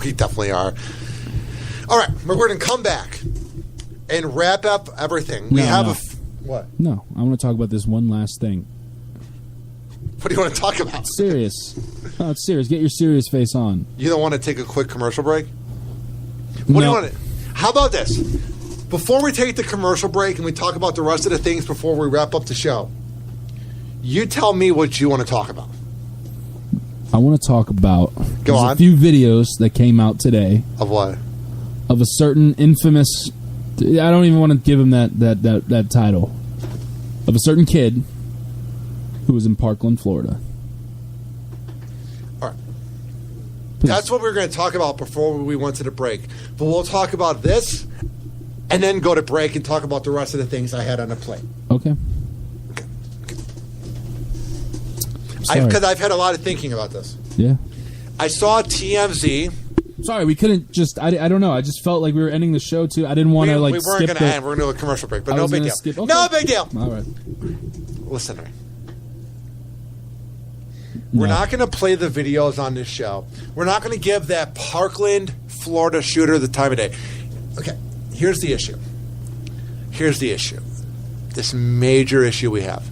Speaker 2: We definitely are. All right, we're going to come back and wrap up everything. What?
Speaker 3: No, I want to talk about this one last thing.
Speaker 2: What do you want to talk about?
Speaker 3: Serious. No, it's serious. Get your serious face on.
Speaker 2: You don't want to take a quick commercial break? What do you want to... How about this? Before we take the commercial break and we talk about the rest of the things before we wrap up the show, you tell me what you want to talk about.
Speaker 3: I want to talk about...
Speaker 2: Go on.
Speaker 3: A few videos that came out today.
Speaker 2: Of what?
Speaker 3: Of a certain infamous... I don't even want to give him that title. Of a certain kid who was in Parkland, Florida.
Speaker 2: All right. Please. That's what we were going to talk about before we went to the break. But we'll talk about this and then go to break and talk about the rest of the things I had on the plate.
Speaker 3: Okay.
Speaker 2: Because I've had a lot of thinking about this.
Speaker 3: Yeah.
Speaker 2: I saw TMZ.
Speaker 3: Sorry, we couldn't just... I don't know. I just felt like we were ending the show, too. I didn't want to, like,
Speaker 2: we weren't going to end. We're going to do a commercial break, but no big deal.
Speaker 3: Okay.
Speaker 2: No big deal.
Speaker 3: All right.
Speaker 2: Listen to me. We're not going to play the videos on this show. We're not going to give that Parkland, Florida shooter the time of day. Okay, here's the issue. This major issue we have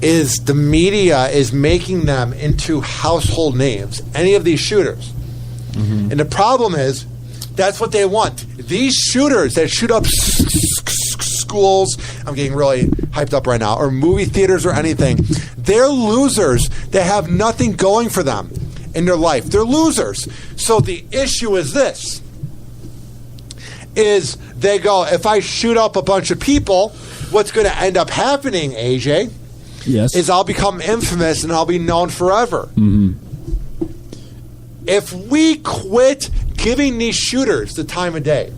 Speaker 2: is the media is making them into household names, any of these shooters. Mm-hmm. And the problem is, that's what they want. These shooters that shoot up schools, I'm getting really hyped up right now, or movie theaters or anything, they're losers. They have nothing going for them in their life. They're losers. So the issue is this, is they go, if I shoot up a bunch of people, what's going to end up happening, AJ,
Speaker 3: yes,
Speaker 2: is I'll become infamous and I'll be known forever.
Speaker 3: Mm-hmm.
Speaker 2: If we quit giving these shooters the time of day,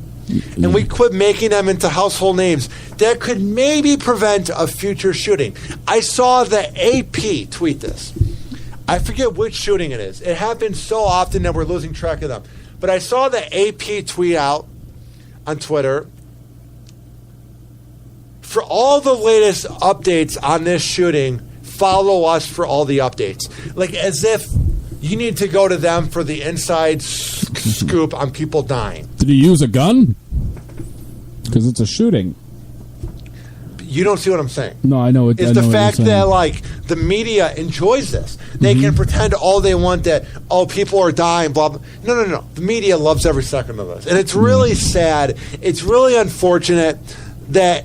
Speaker 2: and we quit making them into household names that could maybe prevent a future shooting. I saw the AP tweet this. I forget which shooting it is. It happens so often that we're losing track of them. But I saw the AP tweet out on Twitter. For all the latest updates on this shooting, follow us for all the updates. Like as if you need to go to them for the inside scoop on people dying.
Speaker 3: Did he use a gun? Because it's a shooting.
Speaker 2: You don't see what I'm saying.
Speaker 3: No, I know it.
Speaker 2: It's the fact that like the media enjoys this. They can pretend all they want that people are dying. Blah blah. No. The media loves every second of this, and it's really sad. It's really unfortunate that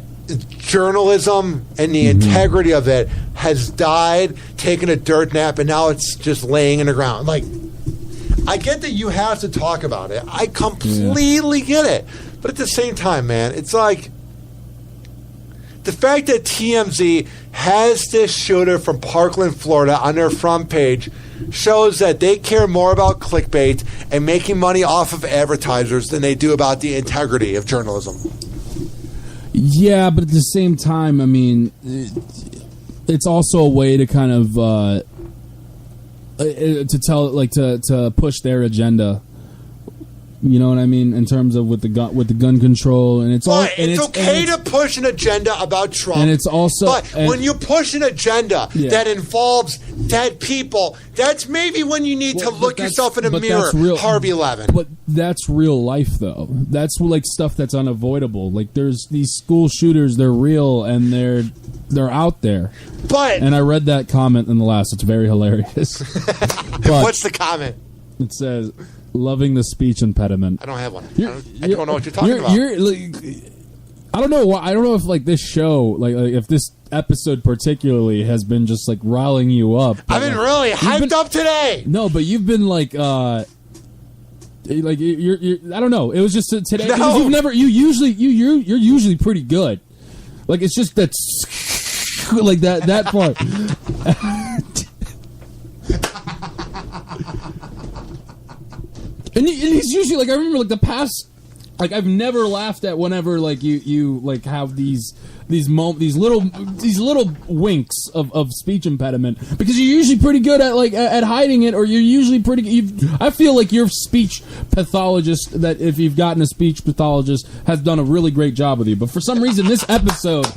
Speaker 2: journalism and the integrity of it has died, taken a dirt nap, and now it's just laying in the ground. Like, I get that you have to talk about it. I completely get it, but at the same time, man, it's like. The fact that TMZ has this shooter from Parkland, Florida on their front page shows that they care more about clickbait and making money off of advertisers than they do about the integrity of journalism. Yeah,
Speaker 3: but at the same time, I mean, it's also a way to kind of to push their agenda. You know what I mean, in terms of with the gun control, and it's
Speaker 2: it's okay to push an agenda about Trump,
Speaker 3: and it's also.
Speaker 2: But when you push an agenda that involves dead people, that's maybe when you need to look yourself in a mirror. Harvey Levin.
Speaker 3: But that's real life, though. That's like stuff that's unavoidable. Like there's these school shooters; they're real and they're out there. And I read that comment in the last. It's very hilarious.
Speaker 2: What's the comment?
Speaker 3: It says. Loving the speech impediment.
Speaker 2: I don't have one. I don't know what you're talking about.
Speaker 3: I don't know why. I don't know if like this show, like if this episode particularly has been just like riling you up.
Speaker 2: I've been really hyped up today.
Speaker 3: No, but you've been like you're I don't know. It was just today.
Speaker 2: No.
Speaker 3: You're usually pretty good. Like it's just that like that part. And he's usually like I remember like the past like I've never laughed at whenever like you like have these little winks of speech impediment because you're usually pretty good at hiding it, or you're usually I feel like your speech pathologist, that if you've gotten a speech pathologist, has done a really great job with you, but for some reason this episode,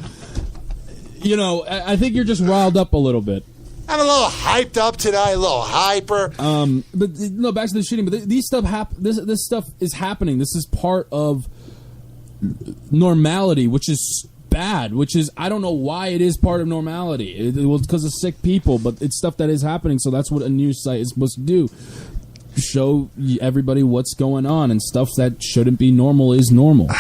Speaker 3: you know, I think you're just riled up a little bit.
Speaker 2: I'm a little hyped up today, a little hyper.
Speaker 3: But no, back to the shooting. But these stuff this stuff is happening. This is part of normality, which is bad. Which is I don't know why it is part of normality. It was because of sick people, but it's stuff that is happening. So that's what a news site is supposed to do: show everybody what's going on, and stuff that shouldn't be normal is normal.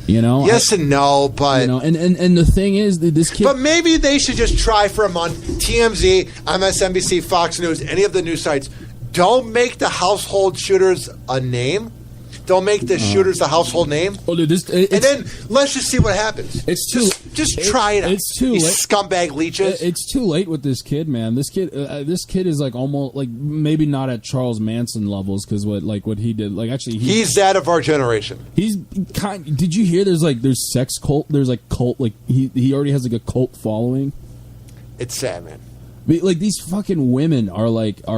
Speaker 3: You know,
Speaker 2: yes and no, but
Speaker 3: you know, and the thing is, this kid.
Speaker 2: But maybe they should just try for a month. TMZ, MSNBC, Fox News, any of the news sites, don't make the household shooters a name. Don't make the shooters a household name.
Speaker 3: Oh, dude, and
Speaker 2: then let's just see what happens.
Speaker 3: It's too.
Speaker 2: Just try it out.
Speaker 3: It's too late.
Speaker 2: Scumbag leeches.
Speaker 3: It's too late with this kid, man. This kid is like almost like maybe not at Charles Manson levels because what he did. Like actually,
Speaker 2: he's that of our generation.
Speaker 3: He's kind. Did you hear? There's sex cult. There's like cult. Like he already has like a cult following.
Speaker 2: It's sad, man.
Speaker 3: Like these fucking women are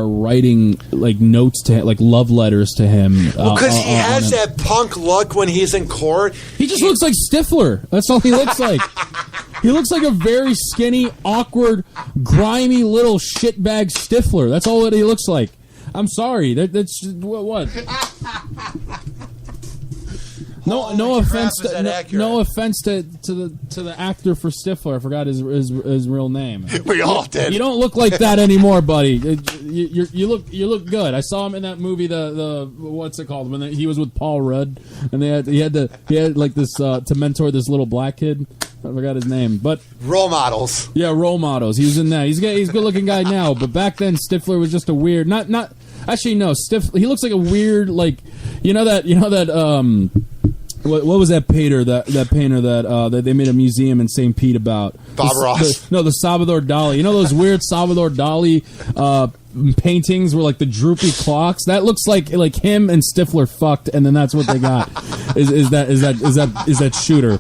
Speaker 3: writing like notes to him, like love letters to him.
Speaker 2: Well, because he has that punk look when he's in court.
Speaker 3: He just looks like Stifler. That's all he looks like. He looks like a very skinny, awkward, grimy little shitbag Stifler. That's all that he looks like. I'm sorry. That's what. No offense to the actor for Stifler. I forgot his real name.
Speaker 2: We all did.
Speaker 3: You don't look like that anymore, buddy. You look good. I saw him in that movie. The what's it called when he was with Paul Rudd and he had like this to mentor this little black kid. I forgot his name, but
Speaker 2: Role Models.
Speaker 3: Yeah, Role Models. He was in that. He's a good looking guy now, but back then Stifler was just a weird. Not actually no. He looks like a weird like you know that. What was that painter that they made a museum in St. Pete about?
Speaker 2: Bob Ross.
Speaker 3: The Salvador Dali. You know those weird Salvador Dali paintings where like the droopy clocks? That looks like him and Stifler fucked, and then that's what they got. is that shooter.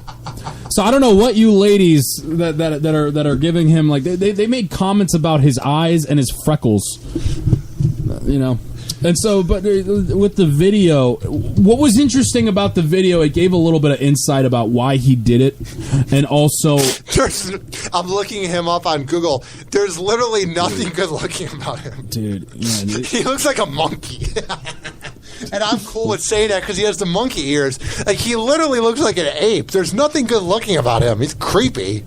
Speaker 3: So I don't know what you ladies that are giving him, like, they made comments about his eyes and his freckles, you know. And so, but with the video, what was interesting about the video, it gave a little bit of insight about why he did it, and also,
Speaker 2: I'm looking him up on Google. There's literally nothing good looking about him,
Speaker 3: dude. Yeah,
Speaker 2: he looks like a monkey. And I'm cool with saying that because he has the monkey ears. Like, he literally looks like an ape. There's nothing good looking about him. He's creepy.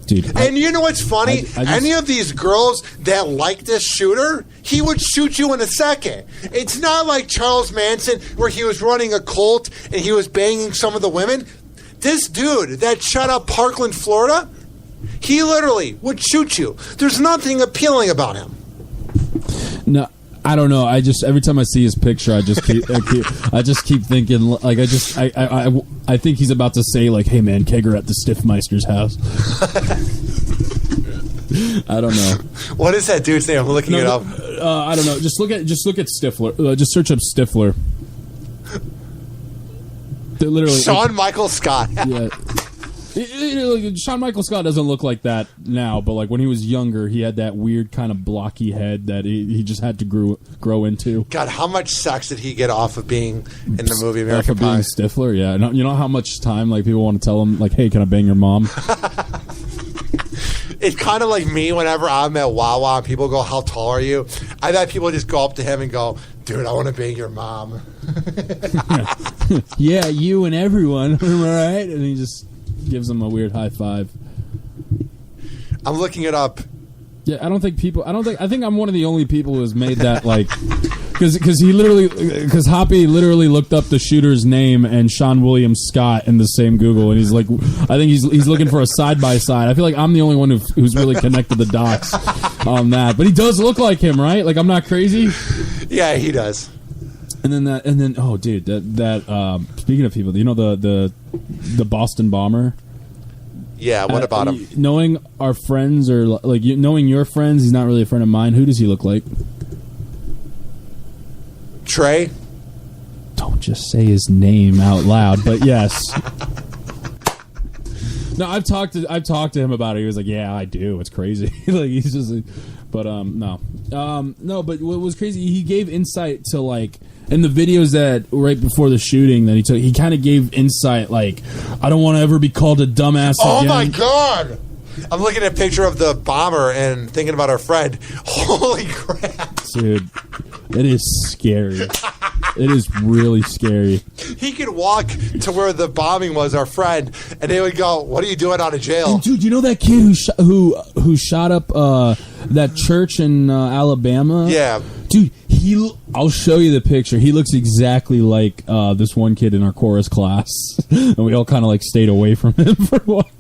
Speaker 3: Dude,
Speaker 2: and you know what's funny? Any of these girls that like this shooter, he would shoot you in a second. It's not like Charles Manson where he was running a cult and he was banging some of the women. This dude that shot up Parkland, Florida, he literally would shoot you. There's nothing appealing about him.
Speaker 3: No, I don't know. I just, every time I see his picture, I just keep thinking, like, I think he's about to say, like, "Hey man, kegger at the Stiffmeister's house." I don't know.
Speaker 2: What is that dude's name? I'm looking it up.
Speaker 3: I don't know. Just look at Stifler. Just search up Stifler. They're literally
Speaker 2: Sean Michael Scott.
Speaker 3: Yeah. Sean Michael Scott doesn't look like that now, but like when he was younger, he had that weird kind of blocky head that he just had to grow into.
Speaker 2: God, how much sex did he get off of being in the movie American Pie?
Speaker 3: Being Stifler, yeah. You know how much time like people want to tell him, like, "Hey, can I bang your mom?"
Speaker 2: It's kind of like me whenever I'm at Wawa and people go, "How tall are you?" I've had people just go up to him and go, "Dude, I want to bang your mom."
Speaker 3: Yeah, you and everyone, am I right? And he just gives him a weird high five.
Speaker 2: I'm looking it up.
Speaker 3: Yeah, I think I'm one of the only people who has made that, like, because Hoppe literally looked up the shooter's name and Sean William Scott in the same Google, and he's like, I think he's looking for a side by side. I feel like I'm the only one who's really connected the dots on that, but he does look like him, right? Like, I'm not crazy.
Speaker 2: Yeah, he does.
Speaker 3: And then oh dude, that speaking of people, you know the Boston bomber.
Speaker 2: Yeah, what about him?
Speaker 3: Knowing our friends, or like knowing your friends, he's not really a friend of mine. Who does he look like?
Speaker 2: Trey?
Speaker 3: Don't just say his name out loud, but yes. No, I've talked to him about it. He was like, "Yeah, I do. It's crazy." Like, he's just like, but no. No, but what was crazy, he gave insight to, like, in the videos that right before the shooting that he took, he kind of gave insight, like, "I don't want to ever be called a dumbass again."
Speaker 2: Oh my God! I'm looking at a picture of the bomber and thinking about our friend. Holy crap.
Speaker 3: Dude, it is scary. It is really scary.
Speaker 2: He could walk to where the bombing was, our friend, and they would go, "What are you doing out of jail?"
Speaker 3: And dude, you know that kid who shot up that church in Alabama?
Speaker 2: Yeah.
Speaker 3: Dude, I'll show you the picture. He looks exactly like this one kid in our chorus class. And we all kind of like stayed away from him for a while.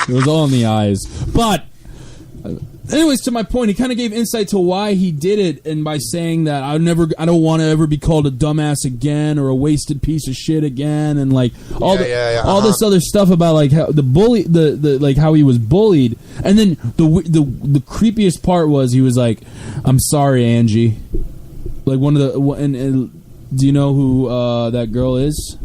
Speaker 3: It was all in the eyes. But anyways, to my point, he kind of gave insight to why he did it, and by saying that I don't want to ever be called a dumbass again or a wasted piece of shit again, and like all this other stuff about like how the bully, the like how he was bullied, and then the creepiest part was he was like, "I'm sorry, Angie." Like one of the and do you know who that girl is?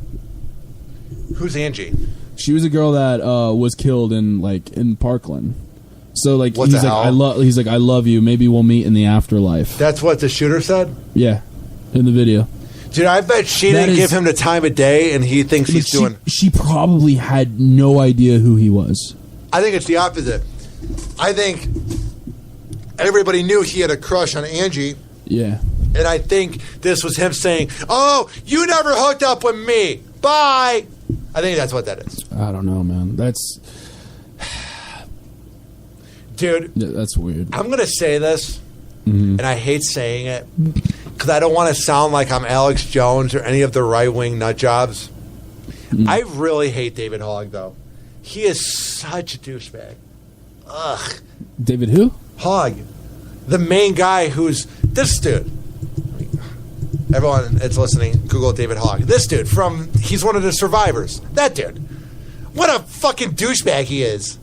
Speaker 2: Who's Angie?
Speaker 3: She was a girl that was killed in Parkland. So like
Speaker 2: what
Speaker 3: he's like, "I love you. Maybe we'll meet in the afterlife."
Speaker 2: That's what the shooter said?
Speaker 3: Yeah, in the video.
Speaker 2: Dude, I bet she didn't give him the time of day, and he thinks he's doing...
Speaker 3: She probably had no idea who he was.
Speaker 2: I think it's the opposite. I think everybody knew he had a crush on Angie.
Speaker 3: Yeah.
Speaker 2: And I think this was him saying, "Oh, you never hooked up with me. Bye." I think that's what that is.
Speaker 3: I don't know, man. That's...
Speaker 2: Dude,
Speaker 3: yeah, that's weird.
Speaker 2: I'm going to say this, and I hate saying it, because I don't want to sound like I'm Alex Jones or any of the right-wing nut jobs. I really hate David Hogg, though. He is such a douchebag. Ugh.
Speaker 3: David who?
Speaker 2: Hogg. The main guy who's this dude. Everyone that's listening, Google David Hogg. This dude he's one of the survivors. That dude. What a fucking douchebag he is.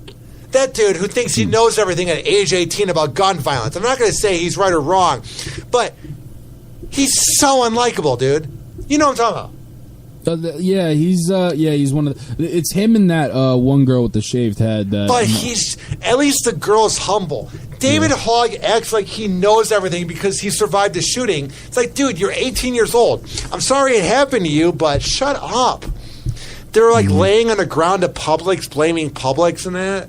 Speaker 2: That dude who thinks he knows everything at age 18 about gun violence. I'm not going to say he's right or wrong, but he's so unlikable, dude. You know what I'm talking about.
Speaker 3: Yeah, he's one of the... It's him and that one girl with the shaved head.
Speaker 2: But he's... At least the girl's humble. David Hogg acts like he knows everything because he survived the shooting. It's like, dude, you're 18 years old. I'm sorry it happened to you, but shut up. They were like laying on the ground at Publix, blaming Publix and that.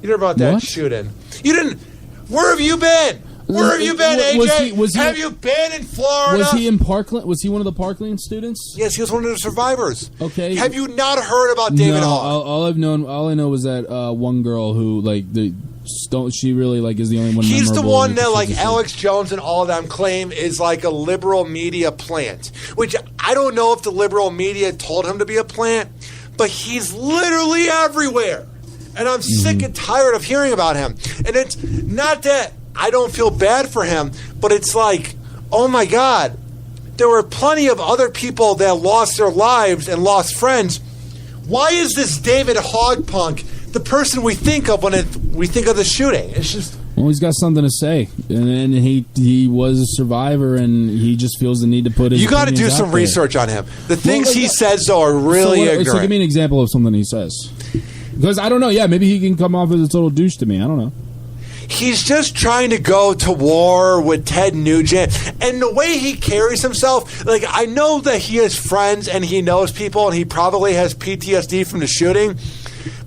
Speaker 2: You heard about that shooting? You didn't... Where have you been? Where have you been, AJ? Have you been in Florida?
Speaker 3: Was he in Parkland? Was he one of the Parkland students?
Speaker 2: Yes, he was one of the survivors.
Speaker 3: Okay.
Speaker 2: Have you not heard about David Hogg?
Speaker 3: All I know was that one girl who she really is the only one.
Speaker 2: He's the one that Alex Jones and all of them claim is like a liberal media plant, which I don't know if the liberal media told him to be a plant, but he's literally everywhere. And I'm sick and tired of hearing about him. And it's not that I don't feel bad for him, but it's like, oh my God, there were plenty of other people that lost their lives and lost friends. Why is this David Hogg punk the person we think of when we think of the shooting? It's just...
Speaker 3: Well, he's got something to say, and he was a survivor, and he just feels the need to put his...
Speaker 2: You got to do some research on him. The things he says, though, are really ignorant.
Speaker 3: So give me an example of something he says. Because I don't know. Yeah, maybe he can come off as a total douche to me. I don't know.
Speaker 2: He's just trying to go to war with Ted Nugent. And the way he carries himself, I know that he has friends and he knows people and he probably has PTSD from the shooting.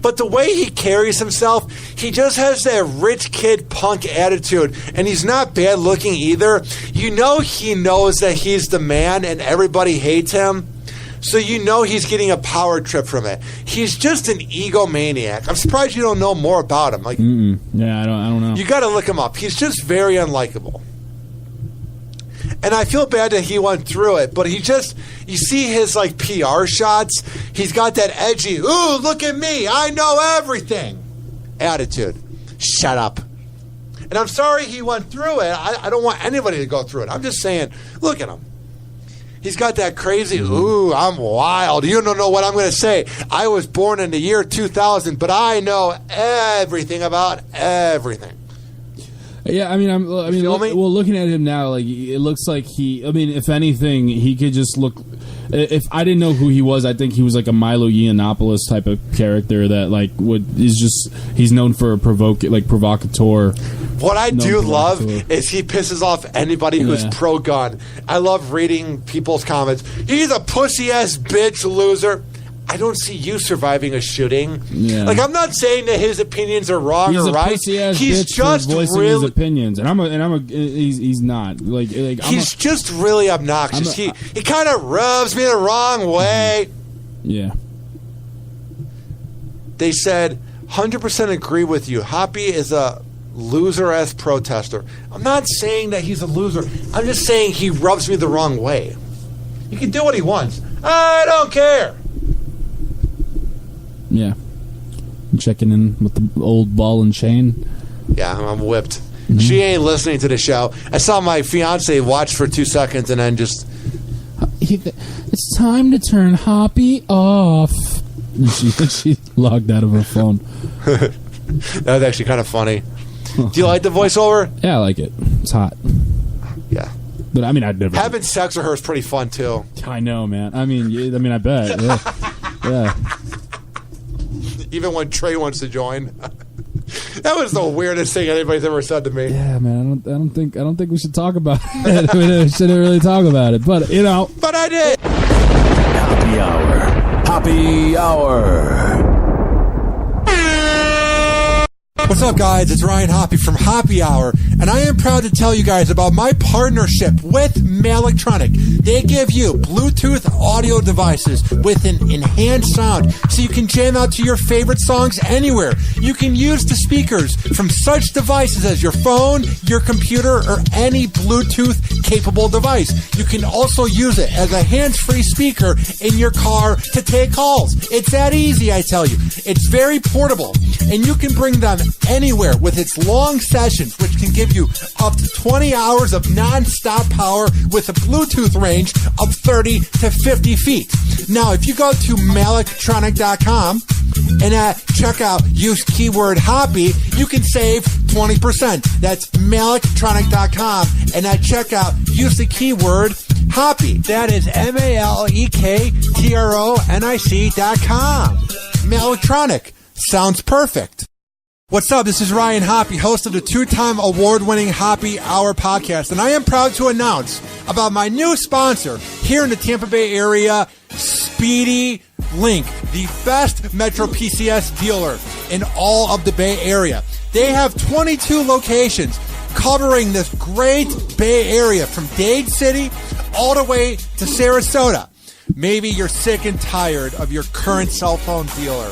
Speaker 2: But the way he carries himself, he just has that rich kid punk attitude. And he's not bad looking either. You know he knows that he's the man and everybody hates him. So you know he's getting a power trip from it. He's just an egomaniac. I'm surprised you don't know more about him.
Speaker 3: Yeah, I don't know.
Speaker 2: You got to look him up. He's just very unlikable. And I feel bad that he went through it, but you see his PR shots. He's got that edgy, ooh, look at me, I know everything attitude. Shut up. And I'm sorry he went through it. I don't want anybody to go through it. I'm just saying, look at him. He's got that crazy, ooh, I'm wild. You don't know what I'm going to say. I was born in the year 2000, but I know everything about everything.
Speaker 3: Yeah, looking at him now, it looks like if anything, he could just look... If I didn't know who he was, I think he was like a Milo Yiannopoulos type of character that he's known for a provocateur.
Speaker 2: What I do love is he pisses off anybody who's pro-gun. I love reading people's comments. He's a pussy-ass bitch loser. I don't see you surviving a shooting. Yeah. I'm not saying that his opinions are wrong or right. He's just
Speaker 3: voicing his opinions, and he's not
Speaker 2: he's just really obnoxious. He kind of rubs me the wrong way.
Speaker 3: Yeah.
Speaker 2: They said 100% agree with you. Hoppe is a loser-ass protester. I'm not saying that he's a loser. I'm just saying he rubs me the wrong way. He can do what he wants. I don't care.
Speaker 3: Yeah. I'm checking in with the old ball and chain.
Speaker 2: Yeah, I'm whipped. Mm-hmm. She ain't listening to the show. I saw my fiance watch for 2 seconds and then just...
Speaker 3: It's time to turn Hoppe off. And she logged out of her phone.
Speaker 2: That was actually kind of funny. Do you like the voiceover?
Speaker 3: Yeah, I like it. It's hot.
Speaker 2: Yeah.
Speaker 3: But I'd never...
Speaker 2: Having sex with her is pretty fun, too.
Speaker 3: I know, man. I bet. Yeah. Yeah.
Speaker 2: Even when Trey wants to join. That was the weirdest thing anybody's ever said to me.
Speaker 3: Yeah, man. I don't think we should talk about it. We shouldn't really talk about it, but
Speaker 2: But I did.
Speaker 4: Happy Hour. Happy Hour.
Speaker 2: What's up, guys? It's Ryan Hoppe from Hoppe Hour, and I am proud to tell you guys about my partnership with Malectronic. They give you Bluetooth audio devices with an enhanced sound, so you can jam out to your favorite songs anywhere. You can use the speakers from such devices as your phone, your computer, or any Bluetooth-capable device. You can also use it as a hands-free speaker in your car to take calls. It's that easy, I tell you. It's very portable, and you can bring them anywhere with its long sessions, which can give you up to 20 hours of non-stop power with a Bluetooth range of 30 to 50 feet. Now, if you go to Malectronic.com and at checkout use keyword Hoppe, you can save 20%. That's Malectronic.com, and at checkout use the keyword Hoppe. That is MALEKTRONIC.com. Mailtronic. Sounds perfect. What's up? This is Ryan Hoppe, host of the 2-time award-winning Hoppe Hour podcast, and I am proud to announce about my new sponsor here in the Tampa Bay area, Speedy Link, the best Metro PCS dealer in all of the Bay Area. They have 22 locations covering this great Bay Area from Dade City all the way to Sarasota. Maybe you're sick and tired of your current cell phone dealer,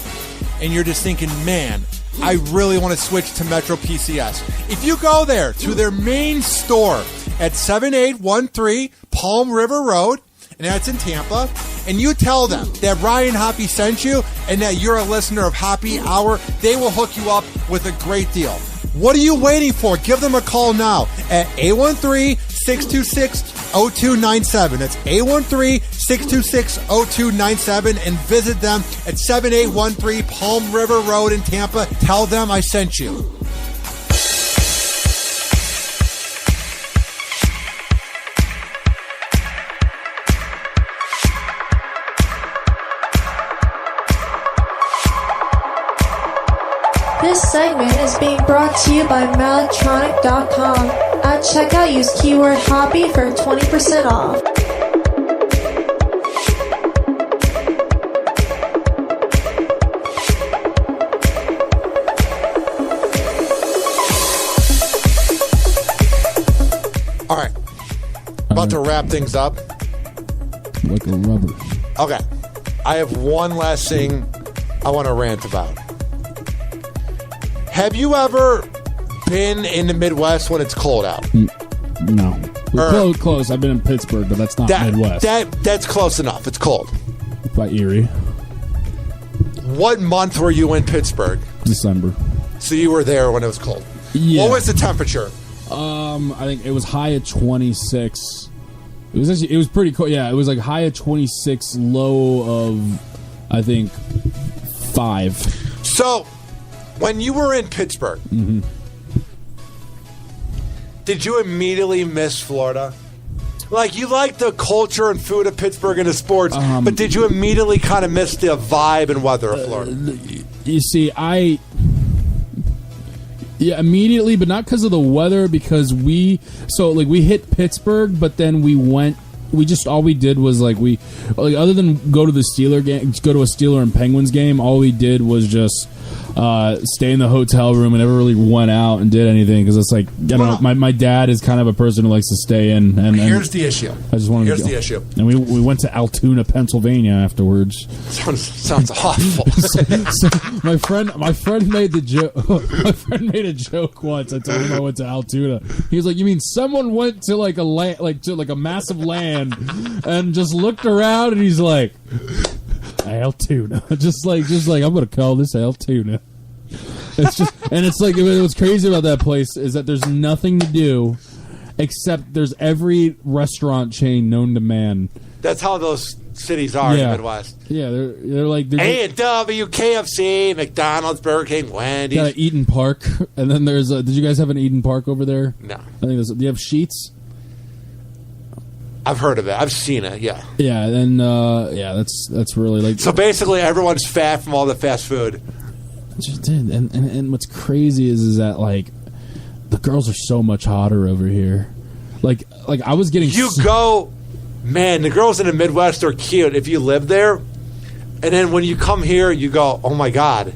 Speaker 2: and you're just thinking, man, I really want to switch to Metro PCS. If you go there to their main store at 7813 Palm River Road, and that's in Tampa, and you tell them that Ryan Hoppe sent you and that you're a listener of Hoppe Hour, they will hook you up with a great deal. What are you waiting for? Give them a call now at 813-626-0297. That's 813-626-0297, and visit them at 7813 Palm River Road in Tampa. Tell them I sent you.
Speaker 1: This segment is being brought to you by Mailtronic.com. At checkout, use keyword Hoppe for 20% off.
Speaker 2: All right. About to wrap things up.
Speaker 3: Like a rubber.
Speaker 2: Okay. I have one last thing I want to rant about. Have you ever been in the Midwest when it's cold out?
Speaker 3: No. Close. I've been in Pittsburgh, but that's not Midwest.
Speaker 2: That's close enough. It's cold.
Speaker 3: By Erie.
Speaker 2: What month were you in Pittsburgh?
Speaker 3: December.
Speaker 2: So you were there when it was cold.
Speaker 3: Yeah.
Speaker 2: What was the temperature?
Speaker 3: I think it was high at 26. It was pretty cold. Yeah, it was like high at 26, low of, I think, 5.
Speaker 2: So, when you were in Pittsburgh, did you immediately miss Florida? Like, you like the culture and food of Pittsburgh and the sports, but did you immediately kind of miss the vibe and weather of Florida?
Speaker 3: You see, yeah, immediately, but not because of the weather, because we hit Pittsburgh, but then all we did was other than go to the Steeler game, go to a Steeler and Penguins game, all we did was just stay in the hotel room and never really went out and did anything, because it's like, you know, my dad is kind of a person who likes to stay in. And
Speaker 2: here's the issue.
Speaker 3: Here's
Speaker 2: the issue.
Speaker 3: And we went to Altoona, Pennsylvania afterwards.
Speaker 2: Sounds awful.
Speaker 3: so my friend made the joke. My friend made a joke once. I told him I went to Altoona. He was like, "You mean someone went to like a massive land and just looked around?" And he's like, Altoona. just like I'm gonna call this Altoona. It's just, and it's like, what's crazy about that place is that there's nothing to do except there's every restaurant chain known to man.
Speaker 2: That's how those cities are in the Midwest.
Speaker 3: Yeah, they're like
Speaker 2: A&W, KFC, McDonald's, Burger King, Wendy's.
Speaker 3: Got an Eden Park, and then there's did you guys have an Eden Park over there?
Speaker 2: No.
Speaker 3: I think do you have Sheetz?
Speaker 2: I've heard of it. I've seen it. Yeah.
Speaker 3: Yeah, and that's really like.
Speaker 2: So basically, everyone's fat from all the fast food.
Speaker 3: And what's crazy is that like the girls are so much hotter over here. Like I was getting. Man, the girls in the Midwest are cute if you live there, and then when you come here, you go, oh my god,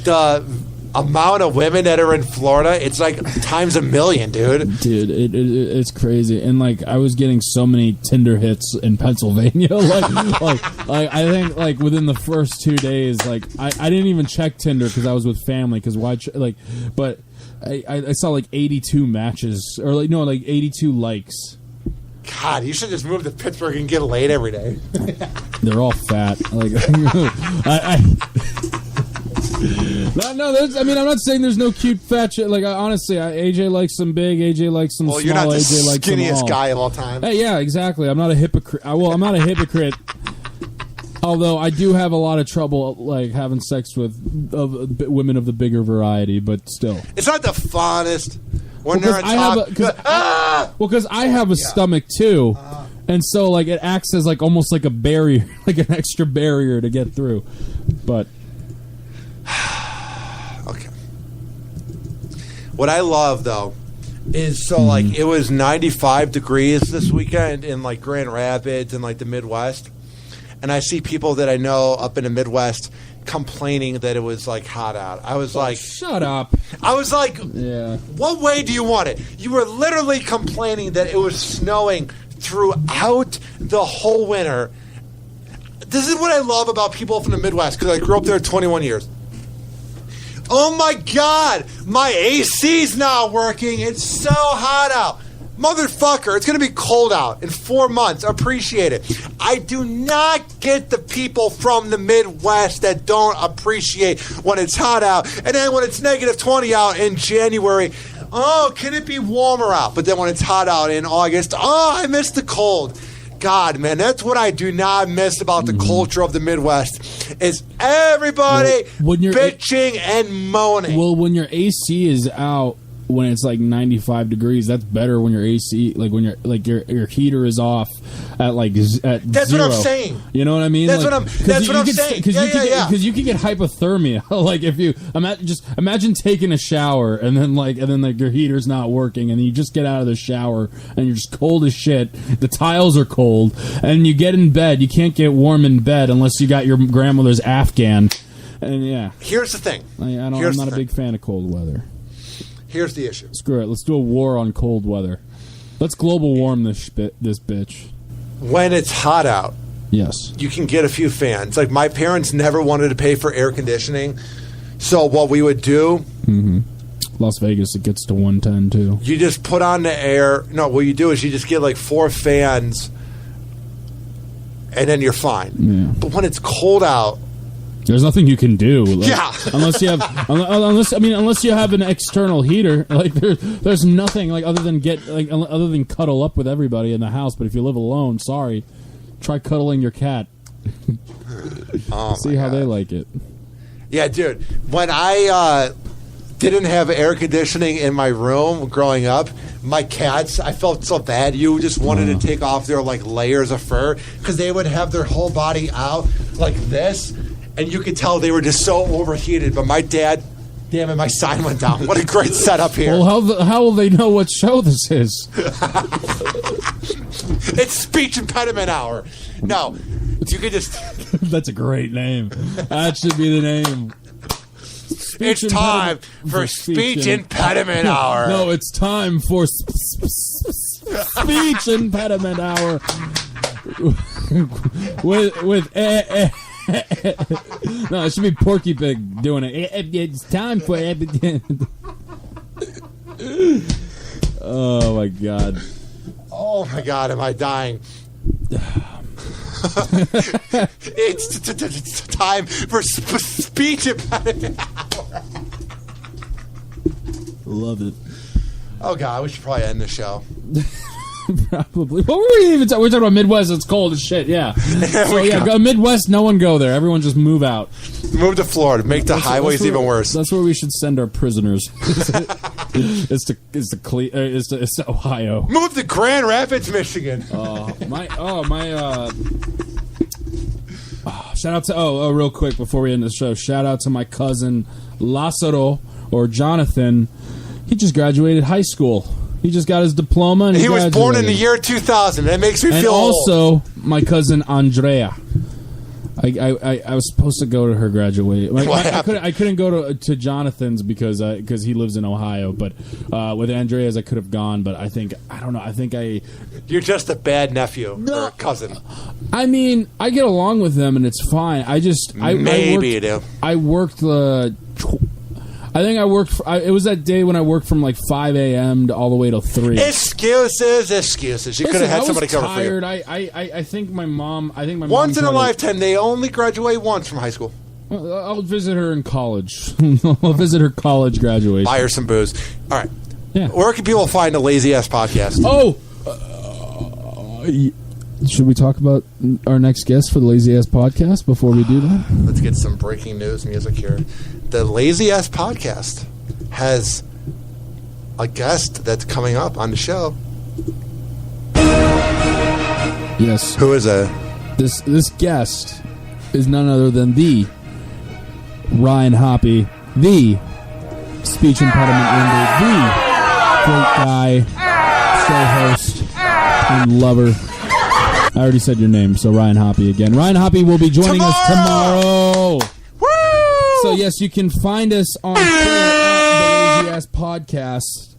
Speaker 3: the amount of women that are in Florida, it's like times a million, dude. Dude, it's crazy. And like I was getting so many Tinder hits in Pennsylvania. I think like within the first 2 days, like I didn't even check Tinder because I was with family. Because but I saw like 82 matches or 82 likes.
Speaker 2: God, you should just move to Pittsburgh and get laid every day.
Speaker 3: They're all fat. Like No, I'm not saying there's no cute fat shit. Like, honestly, AJ likes some big, AJ likes some small,
Speaker 2: you're not the
Speaker 3: AJ likes some
Speaker 2: skinniest
Speaker 3: all.
Speaker 2: guy of all time.
Speaker 3: Hey, yeah, exactly. I'm not a hypocrite. I'm not a hypocrite. Although I do have a lot of trouble, like, having sex with women of the bigger variety, but still.
Speaker 2: It's not the funnest when
Speaker 3: because I have a stomach, too. And so, like, it acts as, like, almost like a barrier, like an extra barrier to get through. But...
Speaker 2: Okay. What I love, though, is like, it was 95 degrees this weekend in, like, Grand Rapids and, like, the Midwest. And I see people that I know up in the Midwest complaining that it was, like, hot out. I was like...
Speaker 3: Shut up.
Speaker 2: I was like,
Speaker 3: yeah.
Speaker 2: What way do you want it? You were literally complaining that it was snowing throughout the whole winter. This is what I love about people from the Midwest, because I grew up there 21 years. Oh my God, my AC's not working. It's so hot out. Motherfucker, it's going to be cold out in 4 months. Appreciate it. I do not get the people from the Midwest that don't appreciate when it's hot out. And then when it's negative 20 out in January, oh, can it be warmer out? But then when it's hot out in August, oh, I miss the cold. God, man, that's what I do not miss about the culture of the Midwest, is everybody bitching and moaning.
Speaker 3: Well, when your AC is out, when it's like 95 degrees, that's better when your AC, like when your heater is off at like at
Speaker 2: that's
Speaker 3: zero.
Speaker 2: What I'm saying.
Speaker 3: You know what I mean?
Speaker 2: That's what I'm saying.
Speaker 3: Because you can get hypothermia. Like if you imagine taking a shower and then your heater's not working and you just get out of the shower and you're just cold as shit. The tiles are cold and you get in bed. You can't get warm in bed unless you got your grandmother's Afghan. And yeah,
Speaker 2: here's the thing.
Speaker 3: I'm not a big fan of cold weather.
Speaker 2: Here's the issue.
Speaker 3: Screw it. Let's do a war on cold weather. Let's global warm this bitch.
Speaker 2: When it's hot out,
Speaker 3: yes,
Speaker 2: you can get a few fans. Like my parents never wanted to pay for air conditioning, so what we would do.
Speaker 3: Las Vegas, it gets to 110 too.
Speaker 2: You just put on the air. No, what you do is you just get like 4 fans, and then you're fine.
Speaker 3: Yeah.
Speaker 2: But when it's cold out.
Speaker 3: There's nothing you can do. Like,
Speaker 2: yeah.
Speaker 3: unless you have an external heater. Like there's nothing like other than cuddle up with everybody in the house. But if you live alone, sorry, try cuddling your cat. See how they like it.
Speaker 2: Yeah, dude. When I didn't have air conditioning in my room growing up, my cats, I felt so bad. You just wanted to take off their like layers of fur because they would have their whole body out like this. And you could tell they were just so overheated. But my dad, damn it, my sign went down. What a great setup here.
Speaker 3: Well, how will they know what show this is?
Speaker 2: It's Speech Impediment Hour. No, you could just...
Speaker 3: That's a great name. That should be the name.
Speaker 2: It's time for Speech Impediment Hour.
Speaker 3: No, it's time for Speech Impediment Hour. with No, it should be Porky Pig doing it. It's time for Oh my god.
Speaker 2: Oh my god, am I dying? It's time for Speech Impediment Hour.
Speaker 3: Love it.
Speaker 2: Oh god, we should probably end the show.
Speaker 3: Probably. What were we even talking? We're talking about Midwest. It's cold as shit. Yeah. So yeah, go Midwest. No one go there. Everyone just move out.
Speaker 2: Move to Florida. Make the highways even worse.
Speaker 3: That's where we should send our prisoners. It's to Ohio.
Speaker 2: Move to Grand Rapids, Michigan.
Speaker 3: Shout out to real quick before we end the show. Shout out to my cousin Lazaro or Jonathan. He just graduated high school. He just got his diploma. And
Speaker 2: he was born in the year 2000. That makes me feel old.
Speaker 3: And also, my cousin Andrea. I was supposed to go to her graduation. I couldn't go to Jonathan's because he lives in Ohio. But with Andrea's, I could have gone. But I don't know.
Speaker 2: You're just a bad nephew or cousin.
Speaker 3: I mean, I get along with them, and it's fine.
Speaker 2: You do.
Speaker 3: I worked it was that day when I worked from like 5 a.m. to all the way till 3.
Speaker 2: Excuses. You could have had somebody cover for you.
Speaker 3: I think my mom.
Speaker 2: Once in a lifetime, they only graduate once from high school.
Speaker 3: I'll visit her in college. I'll visit her college graduation.
Speaker 2: Buy her some booze. All right.
Speaker 3: Yeah.
Speaker 2: Where can people find the Lazy Ass Podcast?
Speaker 3: Oh. Should we talk about our next guest for the Lazy Ass Podcast before we do that?
Speaker 2: Let's get some breaking news music here. The Lazy Ass Podcast has a guest that's coming up on the show.
Speaker 3: Yes.
Speaker 2: Who is it?
Speaker 3: This guest is none other than the Ryan Hoppe, the speech impediment wonder, the great guy, show host, and lover. I already said your name, so Ryan Hoppe again. Ryan Hoppe will be joining us tomorrow.
Speaker 2: Woo!
Speaker 3: So yes, you can find us on Twitter at the Lazy Ass Podcast.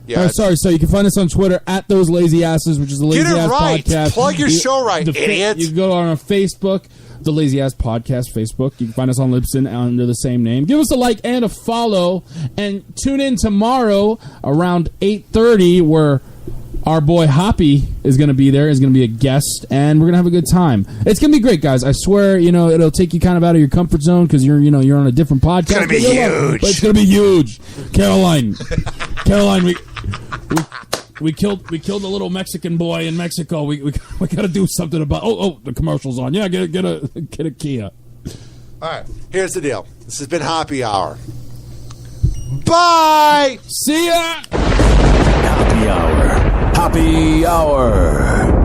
Speaker 2: Yeah,
Speaker 3: So you can find us on Twitter at Those Lazy Asses, which is the Lazy Ass
Speaker 2: right.
Speaker 3: Podcast.
Speaker 2: Plug your show right, idiot.
Speaker 3: You can go on our Facebook, the Lazy Ass Podcast Facebook. You can find us on Libsyn under the same name. Give us a like and a follow, and tune in tomorrow around 8:30, where our boy Hoppe is going to be there. Is going to be a guest, and we're going to have a good time. It's going to be great, guys. I swear, it'll take you kind of out of your comfort zone because you're on a different podcast.
Speaker 2: It's going to be huge.
Speaker 3: But it's going to be huge. Caroline, we killed a little Mexican boy in Mexico. We got to do something about. Oh, the commercial's on. Yeah, get a Kia.
Speaker 2: All right, here's the deal. This has been Hoppe Hour. Bye.
Speaker 3: See ya.
Speaker 4: Hoppe Hour. Hoppe Hour.